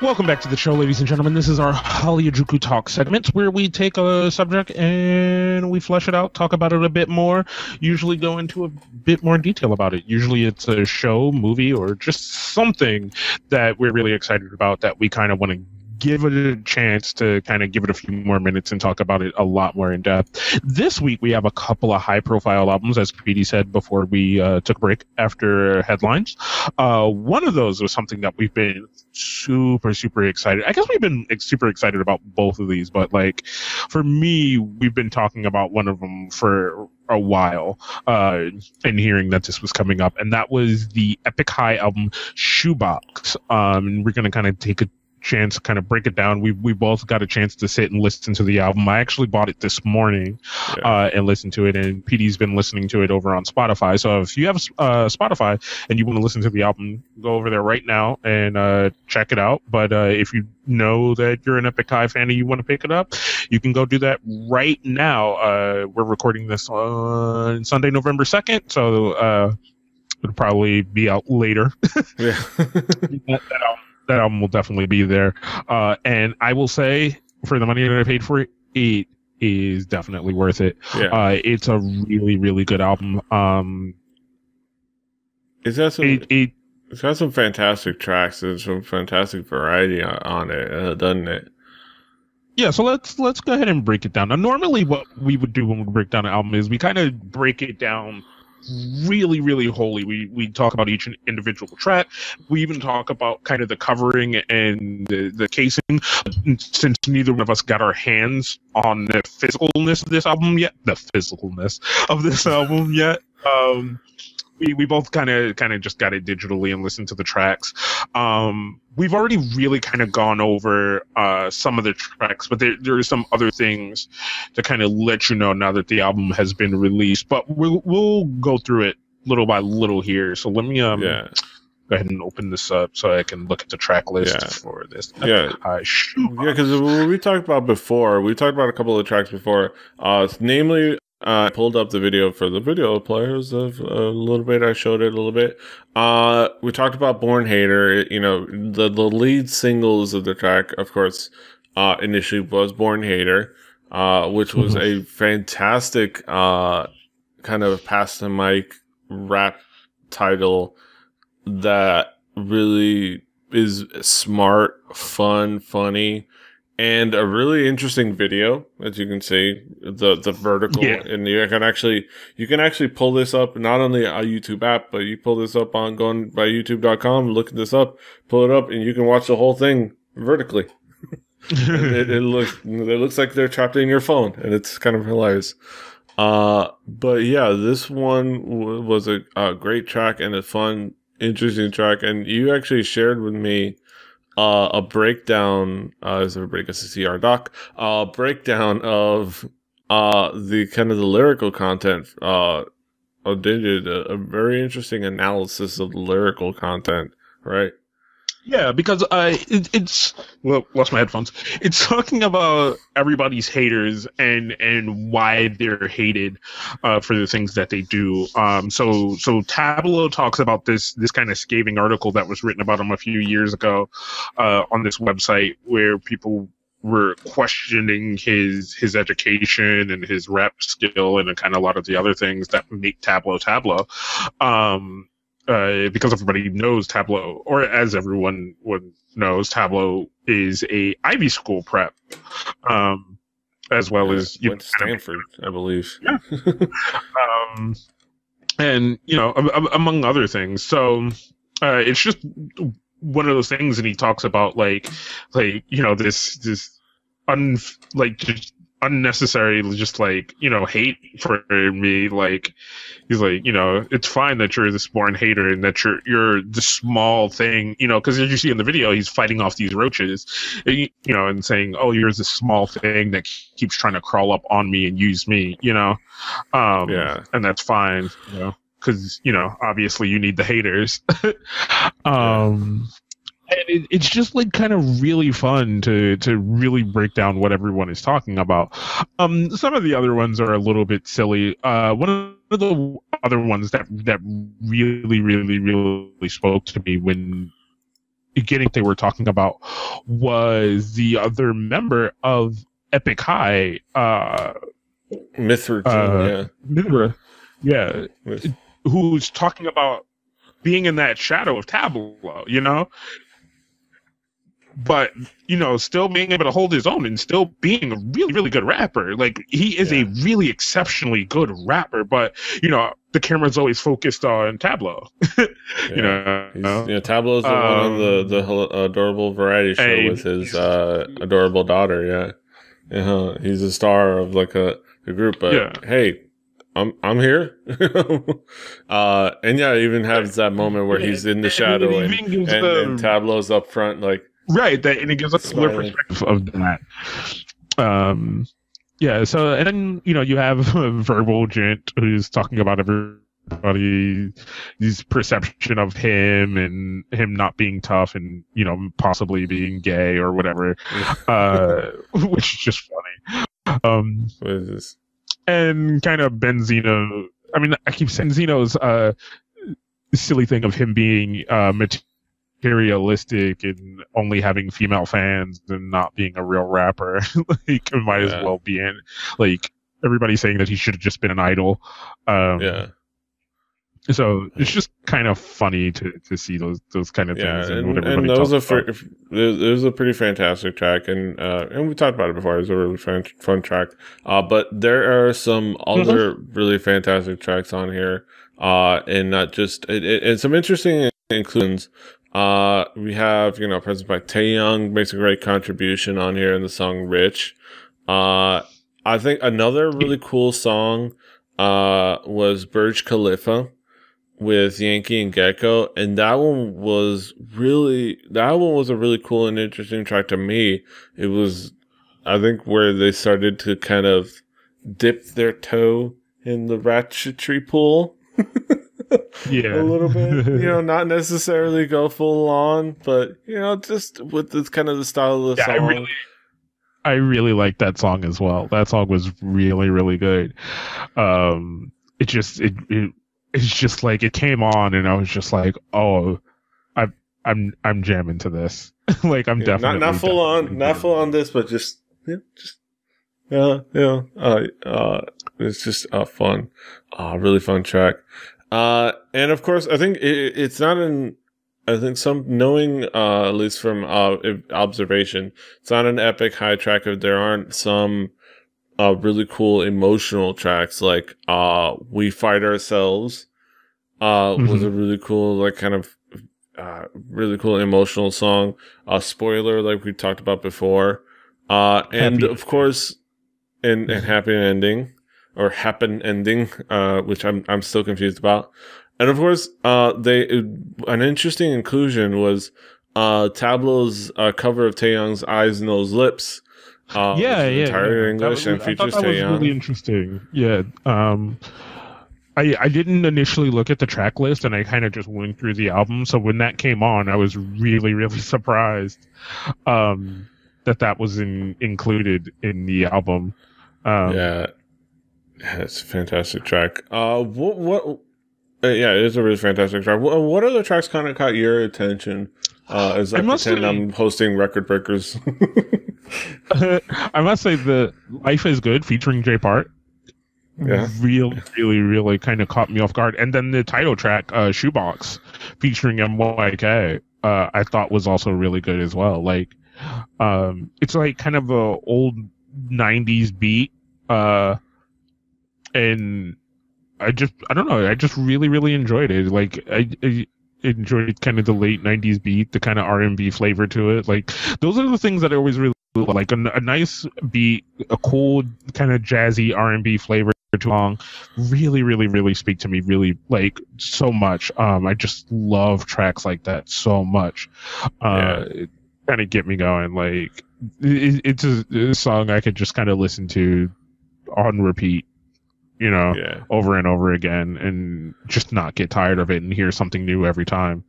Welcome back to the show, ladies and gentlemen. This is our Hallyujuku Talk segment where we take a subject and we flesh it out, talk about it a bit more, usually go into a bit more detail about it. Usually it's a show, movie, or just something that we're really excited about that we kind of want to give it a chance to kind of give it a few more minutes and talk about it a lot more in depth. This week we have a couple of high profile albums, as PD said before we took a break after headlines. One of those was something that we've been super excited. I guess we've been super excited about both of these, but like for me, we've been talking about one of them for a while and hearing that this was coming up, and that was the Epik High album Shoebox. We're going to kind of take a chance to kind of break it down. We both got a chance to sit and listen to the album. I actually bought it this morning and listened to it, and PD's been listening to it over on Spotify. So if you have Spotify and you want to listen to the album, go over there right now and check it out. But if you know that you're an Epik High fan and you want to pick it up, you can go do that right now. We're recording this on Sunday, November 2nd, so it'll probably be out later. Yeah. That album will definitely be there. And I will say, for the money that I paid for it, it is definitely worth it. Yeah. It's a really good album. It's got some fantastic tracks and some fantastic variety on it, doesn't it? Yeah, so let's go ahead and break it down. Now, normally what we would do when we break down an album is we kind of break it down really wholly. We talk about each individual track. We even talk about kind of the covering and the casing. Since neither one of us got our hands on the physicalness of this album yet, we both kind of just got it digitally and listened to the tracks. We've already really kind of gone over some of the tracks, but there are some other things to kind of let you know now that the album has been released. But we'll go through it little by little here. So let me go ahead and open this up so I can look at the track list for this. Because we talked about a couple of tracks before, namely. I pulled up the video for the video players of a little bit. I showed it a little bit. We talked about Born Hater. You know, the lead singles of the track, of course, initially was Born Hater, which was a fantastic kind of pass the mic rap title that really is smart, fun, funny. And a really interesting video, as you can see, the vertical, and you can actually pull this up not only a YouTube app, but you pull this up on going by YouTube.com, look this up, pull it up, and you can watch the whole thing vertically. it looks like they're trapped in your phone, and it's kind of hilarious. But yeah, this one was a great track and a fun, interesting track, and you actually shared with me a breakdown, as everybody gets to see our doc, breakdown of the kind of the lyrical content. They did a very interesting analysis of the lyrical content, right? Yeah, because it's well, lost my headphones. It's talking about everybody's haters and why they're hated for the things that they do. So Tableau talks about this kind of scathing article that was written about him a few years ago on this website where people were questioning his education and his rap skill and kind of a lot of the other things that make Tableau Tableau. Because everybody knows Tableau, or as everyone knows, Tableau is a Ivy School prep, as well as went to Stanford, I believe. Yeah. And among other things. So it's just one of those things, and he talks about this just unnecessary hate for me. Like he's like, it's fine that you're this born hater and that you're the small thing, because as you see in the video, he's fighting off these roaches, and saying, oh, you're this small thing that keeps trying to crawl up on me and use me, Yeah, and that's fine, because obviously you need the haters. And it's just kind of really fun to really break down what everyone is talking about. Some of the other ones are a little bit silly. One of the other ones that really, really, really spoke to me when they were talking about was the other member of Epik High, Mithra, yeah, who's talking about being in that shadow of Tableau, but still being able to hold his own and still being a really, really good rapper. Like, he is a really exceptionally good rapper, but the camera's always focused on Tableau. Tableau's one of the adorable variety show with his adorable daughter. He's a star of a group, but hey, I'm here. And even has that moment where he's in the shadow and Tableau's up front, right, and it gives us a clear perspective of that. So, and then, you have a verbal gent who's talking about everybody's perception of him and him not being tough and, possibly being gay or whatever, which is just funny. What is this? And kind of Benzino, I keep saying Zeno's silly thing of him being materialistic and only having female fans and not being a real rapper. It might as well be in everybody's saying that he should have just been an idol. So it's just kind of funny to see those kind of things. And that was it was a pretty fantastic track, and we talked about it before. It was a really fun track. But there are some other really fantastic tracks on here, and not just and some interesting inclusions. We have presents by Taeyong makes a great contribution on here in the song "Rich." I think another really cool song was Burj Khalifa with Yankee and Gecko, and that one was a really cool and interesting track to me. It was, I think, where they started to kind of dip their toe in the Ratchetry pool. A little bit, not necessarily go full on, but just with this kind of the style of the song. I really like that song as well. That song was really, really good. It's just it came on and I was just like, oh, I'm jamming to this. I'm definitely not full on this, but just it's just a fun, really fun track. And of course, I think it's not I think knowing, at least from observation, it's not an Epik High track if there aren't some really cool emotional tracks like We Fight Ourselves was a really cool really cool emotional song. Spoiler, like we talked about before, and of course, and Happy Ending or Happen Ending, which I'm still confused about. And of course, an interesting inclusion was Tableau's cover of Taeyong's Eyes, Nose, Lips, which Yeah, is yeah, entirely yeah. English and I thought features that was really Taeyong. interesting. Yeah. I didn't initially look at the track list, and I kind of just went through the album. So when that came on, I was really, really surprised that that was included in the album. Yeah, it's a fantastic track. Yeah, it is a really fantastic track. What other tracks kind of caught your attention? As I I must pretend say, I'm hosting Record Breakers. I must say, the Life is Good featuring J Park Yeah, really, really, really kind of caught me off guard. And then the title track, Shoebox, featuring MYK, I thought was also really good as well. Like, it's like kind of a old '90s beat, and I don't know, I just really, really enjoyed it. Like, I enjoyed kind of the late '90s beat, the kind of R&B flavor to it. Like, those are the things that I always really like. A nice beat, a cool kind of jazzy R&B flavor too long, really, really, really speak to me, really, like, so much. I just love tracks like that so much. yeah, It kind of get me going. Like, it's a song I could just kind of listen to on repeat, yeah. over and over again, and just not get tired of it and hear something new every time.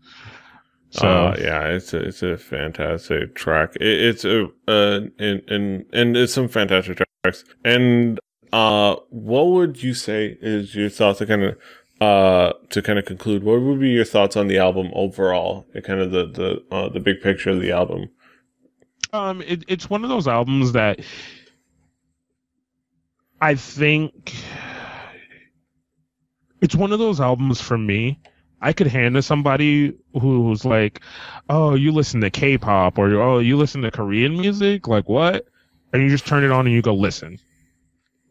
So Yeah, it's a fantastic track. It's a and it's some fantastic tracks. And what would you say is your thoughts to kind of conclude? What would be your thoughts on the album overall? And kind of the big picture of the album. it's one of those albums that I think it's one of those albums for me. I could hand to somebody who's like, "Oh, you listen to K-pop, or oh, you listen to Korean music, like what?" And you just turn it on and you go listen,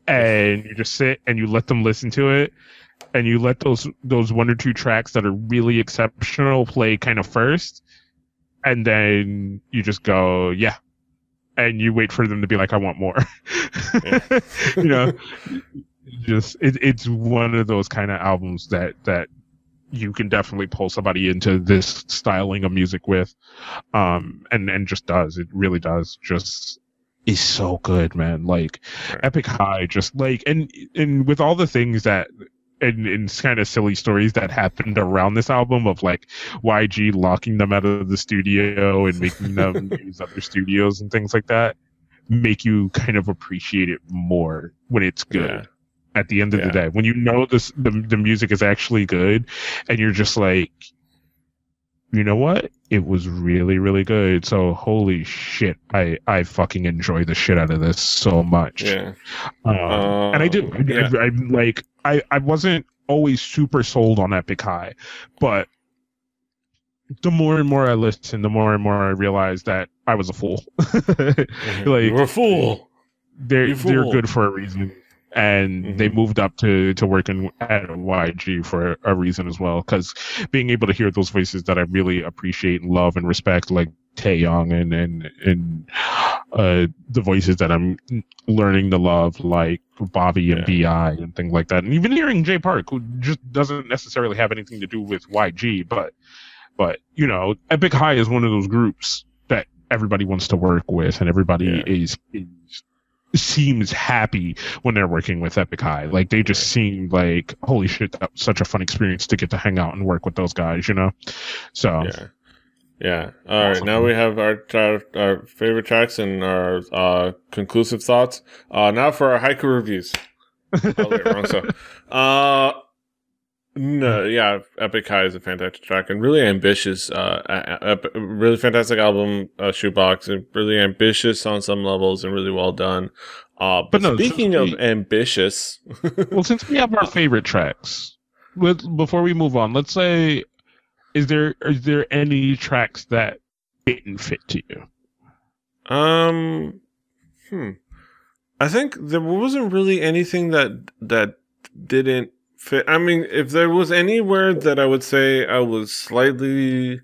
and you just sit and you let them listen to it, and you let those one or two tracks that are really exceptional play kind of first, and then you just go, yeah, and you wait for them to be like, "I want more," Yeah. you know. Just it's one of those kind of albums that you can definitely pull somebody into this styling of music with, and just does, it really does, just is so good, man. Like, Right. Epik High, just like, and with all the things that and kind of silly stories that happened around this album, of like YG locking them out of the studio and making them use other studios and things like that, make you kind of appreciate it more when it's good. Yeah. At the end of the Yeah. day, when you know the music is actually good, and you're just like, you know what, it was really, really good. So holy shit, I fucking enjoy the shit out of this so much. Yeah. And I do. Yeah. I'm like, I wasn't always super sold on Epik High, but the more and more I listen, the more and more I realize that I was a fool. Like, You're a fool. they're fool. good for a reason, and they moved up to working at YG for a reason as well, because being able to hear those voices that I really appreciate and love and respect, like Taeyong, and the voices that I'm learning to love, like Bobby and B.I. and things like that, and even hearing J Park, who just doesn't necessarily have anything to do with YG, but Epik High is one of those groups that everybody wants to work with, and everybody is seems happy when they're working with Epik High. Like, they just seem like, holy shit, that was such a fun experience to get to hang out and work with those guys, So Yeah. All right. Now we have our favorite tracks and our conclusive thoughts. Now for our haiku reviews. Oh, wait, wrong stuff. No, yeah, Epik High is a fantastic track and really ambitious. Really fantastic album, Shoebox, and really ambitious on some levels and really well done. But no, speaking of ambitious, well, since we have our favorite tracks, before we move on, let's say, is there any tracks that didn't fit to you? I think there wasn't really anything that didn't fit. I mean, if there was anywhere that I would say I was slightly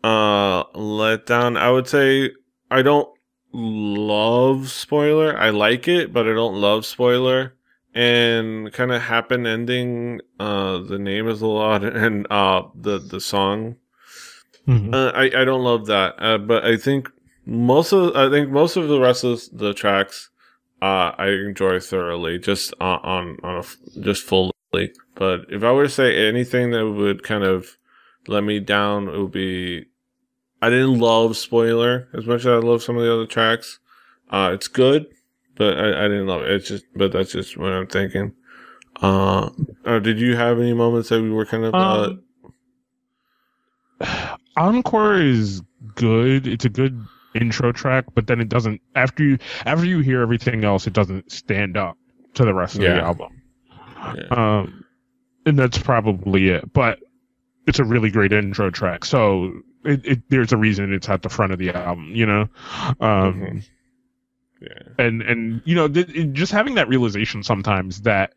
let down, I would say I don't love Spoiler. I like it, but I don't love Spoiler. And kind of Happen Ending, the name is a lot, and the song I don't love that, but I think most of the rest of the tracks I enjoy thoroughly, just just fully. But if I were to say anything that would kind of let me down, it would be I didn't love Spoiler as much as I love some of the other tracks. It's good, but I didn't love it. It's just, but that's just what I'm thinking. Did you have any moments that we were kind of? Encore is good. It's a good intro track, but then it doesn't. After you hear everything else, it doesn't stand up to the rest of the album. Yeah. And that's probably it. But it's a really great intro track. So there's a reason it's at the front of the album, you know. And you know, just having that realization sometimes that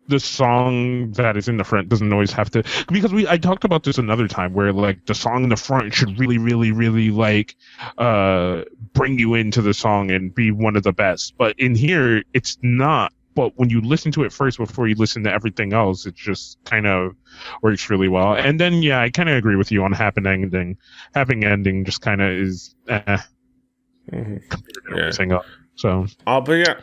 the song that is in the front doesn't always have to, because I talked about this another time where like the song in the front should really, really, really like bring you into the song and be one of the best. But in here, it's not. But when you listen to it first before you listen to everything else, it just kind of works really well. And then, yeah, I kind of agree with you on Happy Ending. Happy Ending just kind of is compared to everything else. So, but yeah.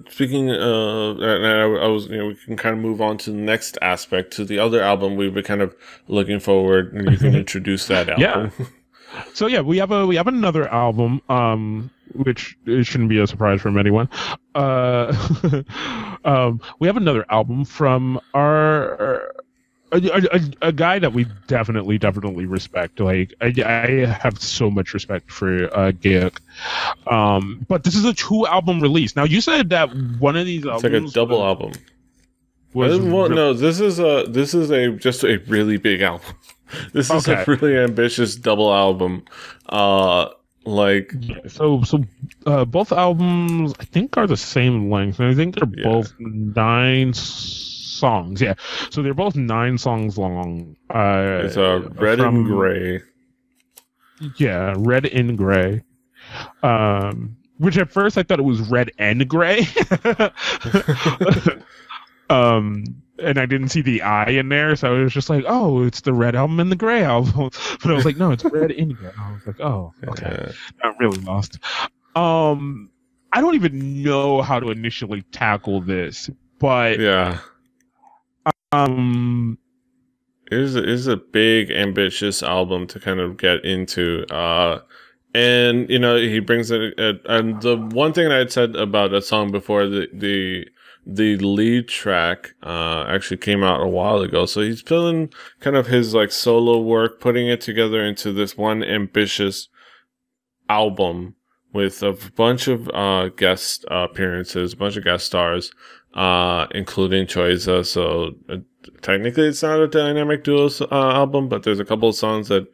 Speaking of, I was, you know, we can kind of move on to the next aspect, to the other album we've been kind of looking forward, and you can introduce that album. Yeah. So yeah, we have another album, which it shouldn't be a surprise from anyone. We have another album from a guy that we definitely respect. Like I have so much respect for Gaeko. But this is a 2-album release. Now you said that one of these albums, it's like a double album. No, this is just a really big album. This is a really ambitious double album. Both albums I think are the same length, and I think they're both 9 songs. Yeah, so they're both 9 songs long. It's Red and Gray. Yeah, Red and Gray. Which at first I thought it was Red and Gray. And I didn't see the I in there, so I was just like, oh, it's the Red album and the Gray album. But I was like, no, it's Red and Gray. I was like, oh, okay. I'm really lost. I don't even know how to initially tackle this, but yeah. It is a big, ambitious album to kind of get into. And, you know, he brings it, and the one thing I had said about a song before, the lead track actually came out a while ago. So he's putting kind of his like solo work, putting it together into this one ambitious album with a bunch of guest appearances, a bunch of guest stars, including Choiza. So technically it's not a dynamic duos album, but there's a couple of songs that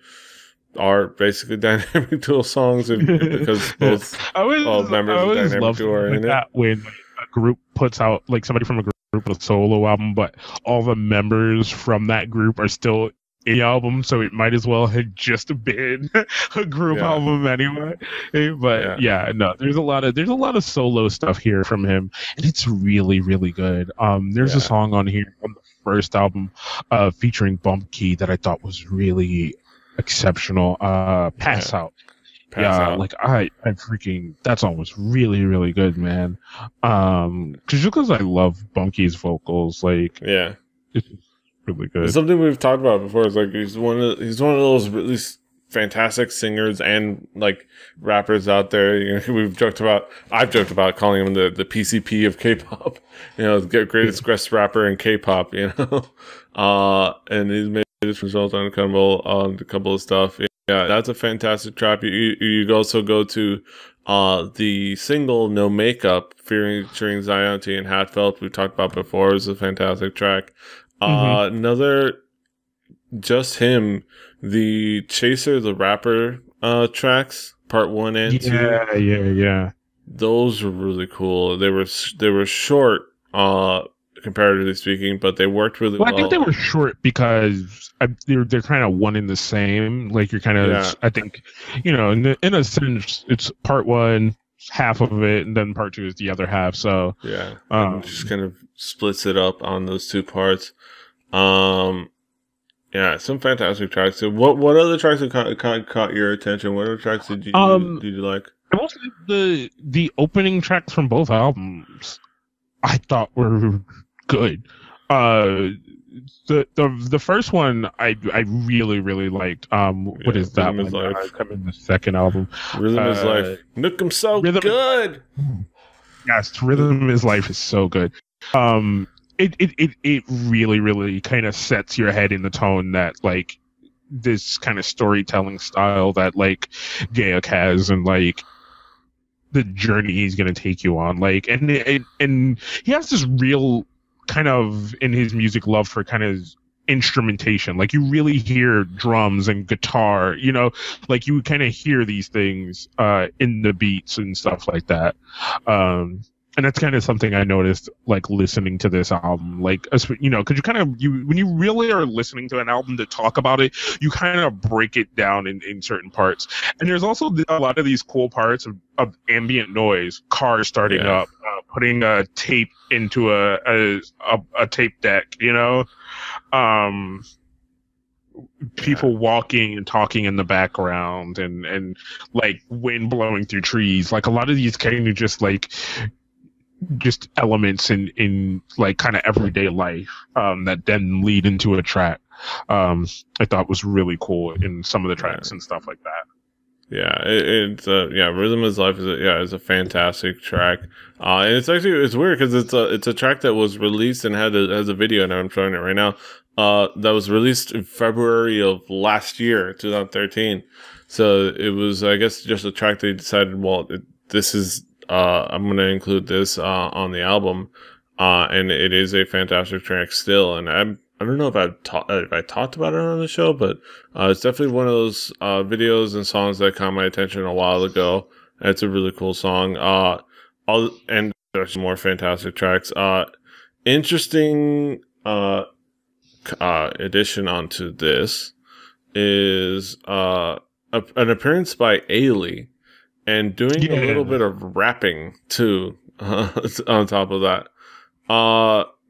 are basically dynamic duo songs because both members of the dynamic duo are in it. When a group puts out, like somebody from a group with a solo album, but all the members from that group are still in the album, so it might as well have just been a group album anyway. But there's a lot of solo stuff here from him, and it's really, really good. There's a song on here on the first album featuring Bump Key that I thought was really exceptional. Pass Out. Like I freaking, that song was really, really good, man. Because I love Bunky's vocals, like it's really good. It's something we've talked about before. Is like he's one of those really fantastic singers and like rappers out there. You know, I've joked about calling him the PCP of K-pop. You know, the greatest guest rapper in K-pop. You know, and he's made this result on a couple of stuff. Yeah, that's a fantastic track. You also go to the single "No Makeup" featuring Zionti and Hatfelt. We've talked about before. Is a fantastic track. Another, just him, the Chaser the Rapper tracks, part 1 and 2. Yeah. Those were really cool. They were short, comparatively speaking, but they worked really well. I think they were short because they're kind of one in the same. Like you're kind of, I think, you know, in a sense, it's part 1, half of it, and then part 2 is the other half. So just kind of splits it up on those 2 parts. Yeah, some fantastic tracks. So what other tracks have caught your attention? What other tracks did you like? I will say the opening tracks from both albums I thought were good. Uh, the first one I really liked. What is that Rhythm is one? Life. Coming in the second album. Rhythm is Life. Nook, so good. Yes, Rhythm is Life is so good. It really kind of sets your head in the tone that like this kind of storytelling style that like Gaek has, and like the journey he's gonna take you on. Like, and he has this real kind of in his music love for kind of instrumentation. Like you really hear drums and guitar, you know, like you kind of hear these things in the beats and stuff like that. And that's kind of something I noticed, like listening to this album, like, you know, because when you really are listening to an album to talk about it, you kind of break it down in certain parts. And there's also a lot of these cool parts of ambient noise, cars starting up, putting a tape into a tape deck, you know, people walking and talking in the background, and like wind blowing through trees. Like a lot of these kind of just elements in like kind of everyday life that then lead into a track. I thought was really cool in some of the tracks and stuff like that. Yeah, it's Rhythm is Life is a fantastic track. And it's weird because it's a track that was released and has a video, and I'm showing it right now. That was released in February of last year, 2013. So it was, I guess, just a track they decided, well, this is I'm going to include this on the album, and it is a fantastic track still. And I don't know if I talked about it on the show, but it's definitely one of those videos and songs that caught my attention a while ago. And it's a really cool song. And there's more fantastic tracks. Interesting addition onto this is an appearance by Ailey. And doing a little bit of rapping too, on top of that.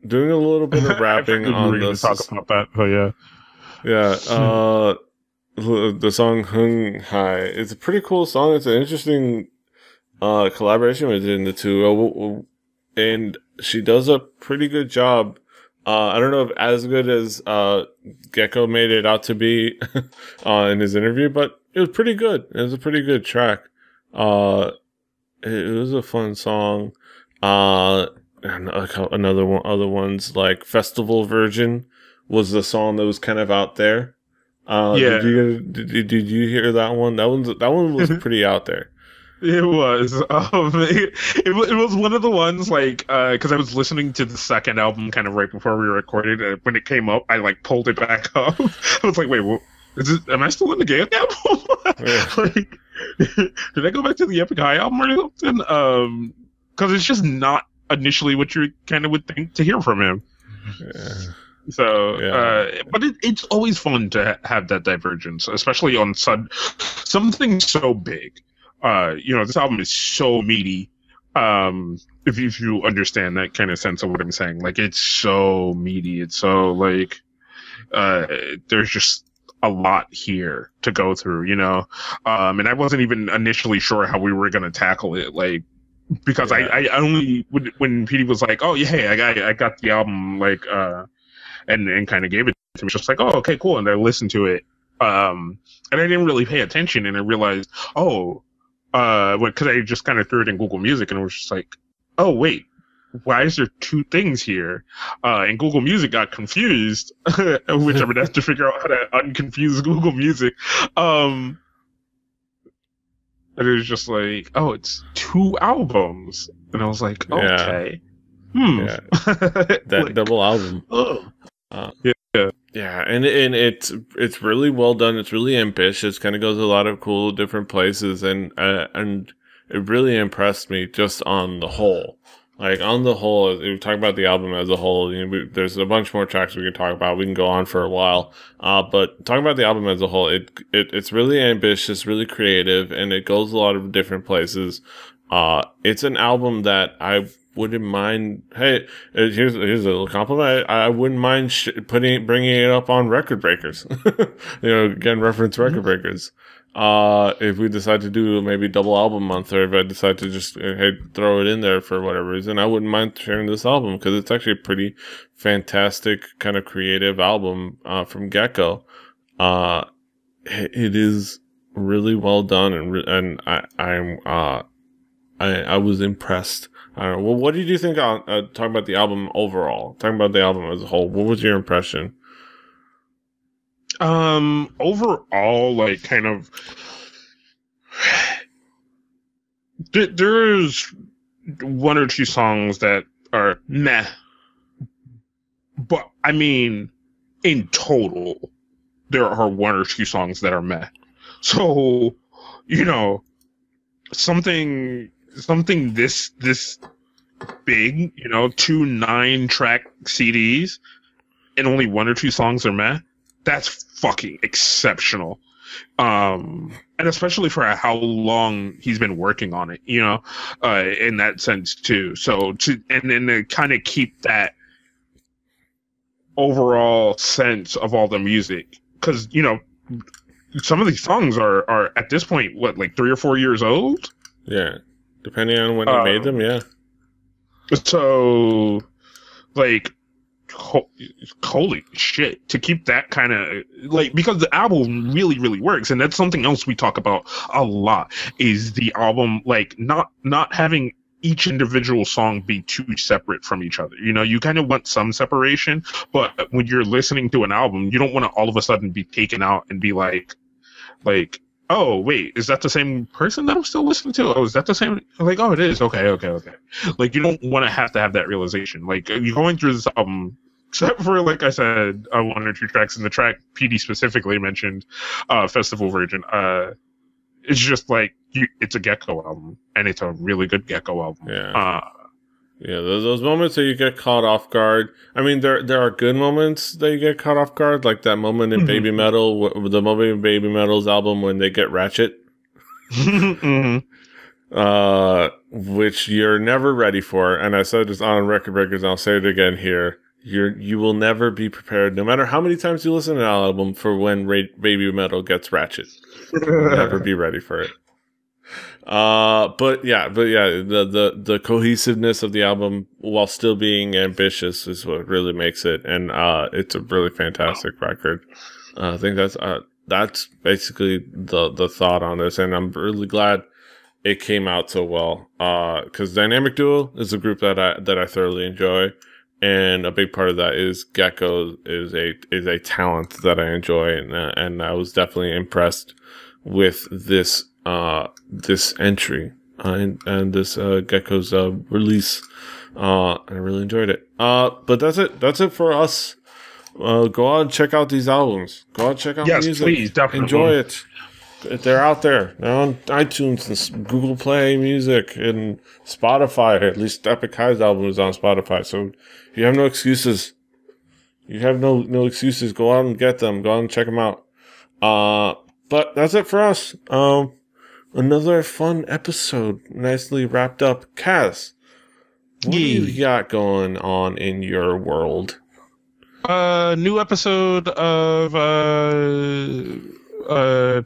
Doing a little bit of rapping on this. Talk about that. Oh yeah. Yeah. The song Hung Hai. It's a pretty cool song. It's an interesting collaboration between the two. And she does a pretty good job. I don't know if as good as Gaeko made it out to be in his interview, but it was pretty good. It was a pretty good track. It was a fun song. And other ones like Festival Virgin was the song that was kind of out there. Did you hear that one? That one was pretty out there. It was. It was one of the ones like because I was listening to the second album kind of right before we recorded, and when it came up, I like pulled it back up. I was like, wait, what? Am I still in the Gaek album? Like, did I go back to the Epik High album or something? Because it's just not initially what you kind of would think to hear from him. Yeah. So, but it's always fun to have that divergence, especially on something so big. You know, this album is so meaty. If you understand that kind of sense of what I'm saying, like it's so meaty. It's so like there's just a lot here to go through, you know. And I wasn't even initially sure how we were gonna tackle it, like because I only when Petey was like, oh yeah, hey, I got the album, like and kind of gave it to me, just like, oh okay, cool, and I listened to it, and I didn't really pay attention, and I realized, because I just kind of threw it in Google Music, and it was just like, oh wait, why is there two things here? And Google Music got confused, which I'm gonna have to figure out how to unconfuse Google Music. And it was just like, oh, it's two albums, and I was like, okay, yeah. That like, double album. Yeah, and it's really well done. It's really ambitious. Kind of goes a lot of cool different places, and it really impressed me just on the whole. Like on the whole, we talk about the album as a whole. You know, there's a bunch more tracks we can talk about. We can go on for a while, but talking about the album as a whole, it's really ambitious, really creative, and it goes a lot of different places. It's an album that I wouldn't mind. Hey, here's a little compliment. I wouldn't mind bringing it up on Record Breakers. Again, reference Record Breakers. If we decide to do maybe double album month, or if I decide to just throw it in there for whatever reason, I wouldn't mind sharing this album because it's actually a pretty fantastic kind of creative album from Gaeko. It is really well done, and I was impressed. Well, what did you think on talking about the album overall? Talking about the album as a whole, what was your impression? Overall, like, kind of, there's one or two songs that are meh, but I mean, in total, there are one or two songs that are meh. So, something this big, 2 9-track CDs, and only one or two songs are meh. That's fucking exceptional. And especially for how long he's been working on it, in that sense too. So to kind of keep that overall sense of all the music, because, some of these songs are at this point, what, like 3 or 4 years old? Yeah. Depending on when he made them, yeah. So, like, holy shit, to keep that kind of, like, because the album really, really works, and that's something else we talk about a lot, is the album, like, not having each individual song be too separate from each other. You kind of want some separation, but when you're listening to an album, you don't want to all of a sudden be taken out and be like, oh, wait, is that the same person that I'm still listening to? Oh, is that the same? Like, oh, it is. Okay. Like, you don't want to have that realization. Like, you're going through this album, except for, like I said, 1 or 2 tracks, and the track PD specifically mentioned, Festival Virgin. It's just like, it's a Gaeko album, and it's a really good Gaeko album. Yeah. Yeah, those moments that you get caught off guard. I mean, there are good moments that you get caught off guard, like that moment in Baby Metal, the moment in Baby Metal's album when they get Ratchet, which you're never ready for. And I said this on Record Breakers, and I'll say it again here. You will never be prepared, no matter how many times you listen to an album, for when Baby Metal gets Ratchet. You'll never be ready for it. But yeah, the cohesiveness of the album while still being ambitious is what really makes it, and it's a really fantastic record. I think that's basically the thought on this, and I'm really glad it came out so well. Because Dynamic Duo is a group that I thoroughly enjoy, and a big part of that is Gaeko is a talent that I enjoy, and I was definitely impressed with this entry and this Gaeko's release. I really enjoyed it. But that's it for us. Go out and check out these albums. Go out and check out the music. Please, definitely enjoy it. They're out there. They're on iTunes and Google Play Music and Spotify. At least Epik High's album is on Spotify. So you have no excuses. You have no excuses. Go out and get them. Go out and check them out. But that's it for us. Another fun episode, nicely wrapped up. Kaz, what do you got going on in your world? New episode of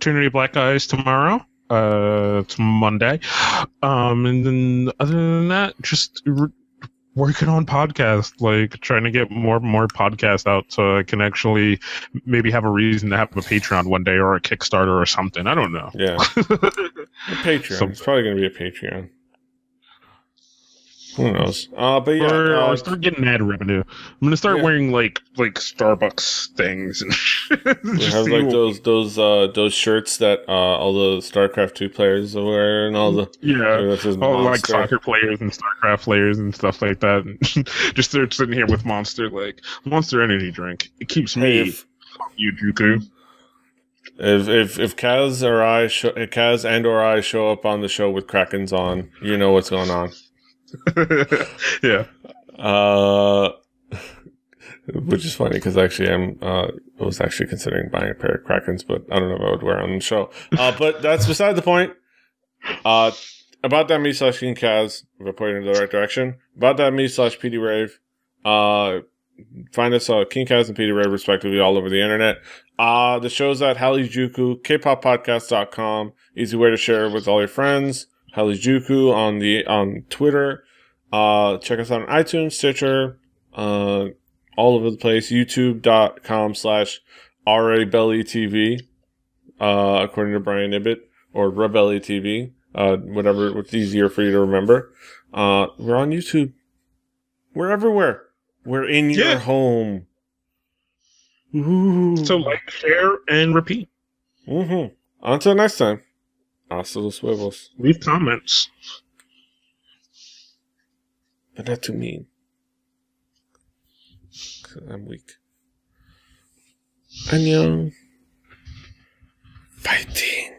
Trinity Black Eyes tomorrow. It's Monday. And then other than that, just working on podcasts, like trying to get more podcasts out so I can actually maybe have a reason to have a Patreon one day or a Kickstarter or something. I don't know. Yeah. A Patreon. It's probably going to be a Patreon. Who knows? But yeah, or start getting ad revenue. I'm gonna start wearing like Starbucks things and we have like those shirts that all the StarCraft 2 players wear and all the all like soccer players and StarCraft players and stuff like that. And just start sitting here with Monster energy drink. It keeps me Hallyujuku. If Kaz or I show up on the show with Krakens on, you know what's going on. Yeah. Which is funny because actually I was actually considering buying a pair of Krakens, but I don't know if I would wear them on the show. But that's beside the point. About That Me slash King Kaz, if I point in the right direction. About That Me slash PD Rave. Find us King Kaz and PD Rave respectively all over the internet. The show's at Hallyujuku, kpoppodcast.com. Easy way to share with all your friends. Hallyujuku on Twitter. Check us out on iTunes, Stitcher, all over the place. YouTube.com/RABellyTV, according to Brian Ibbett, or Rebelly TV, whatever, what's easier for you to remember. We're on YouTube. We're everywhere. We're in your home. Ooh. So like, share, and repeat. Mm-hmm. Until next time. Hasta los huevos. Leave comments. But not too mean. I'm weak. Annyeong. Fighting.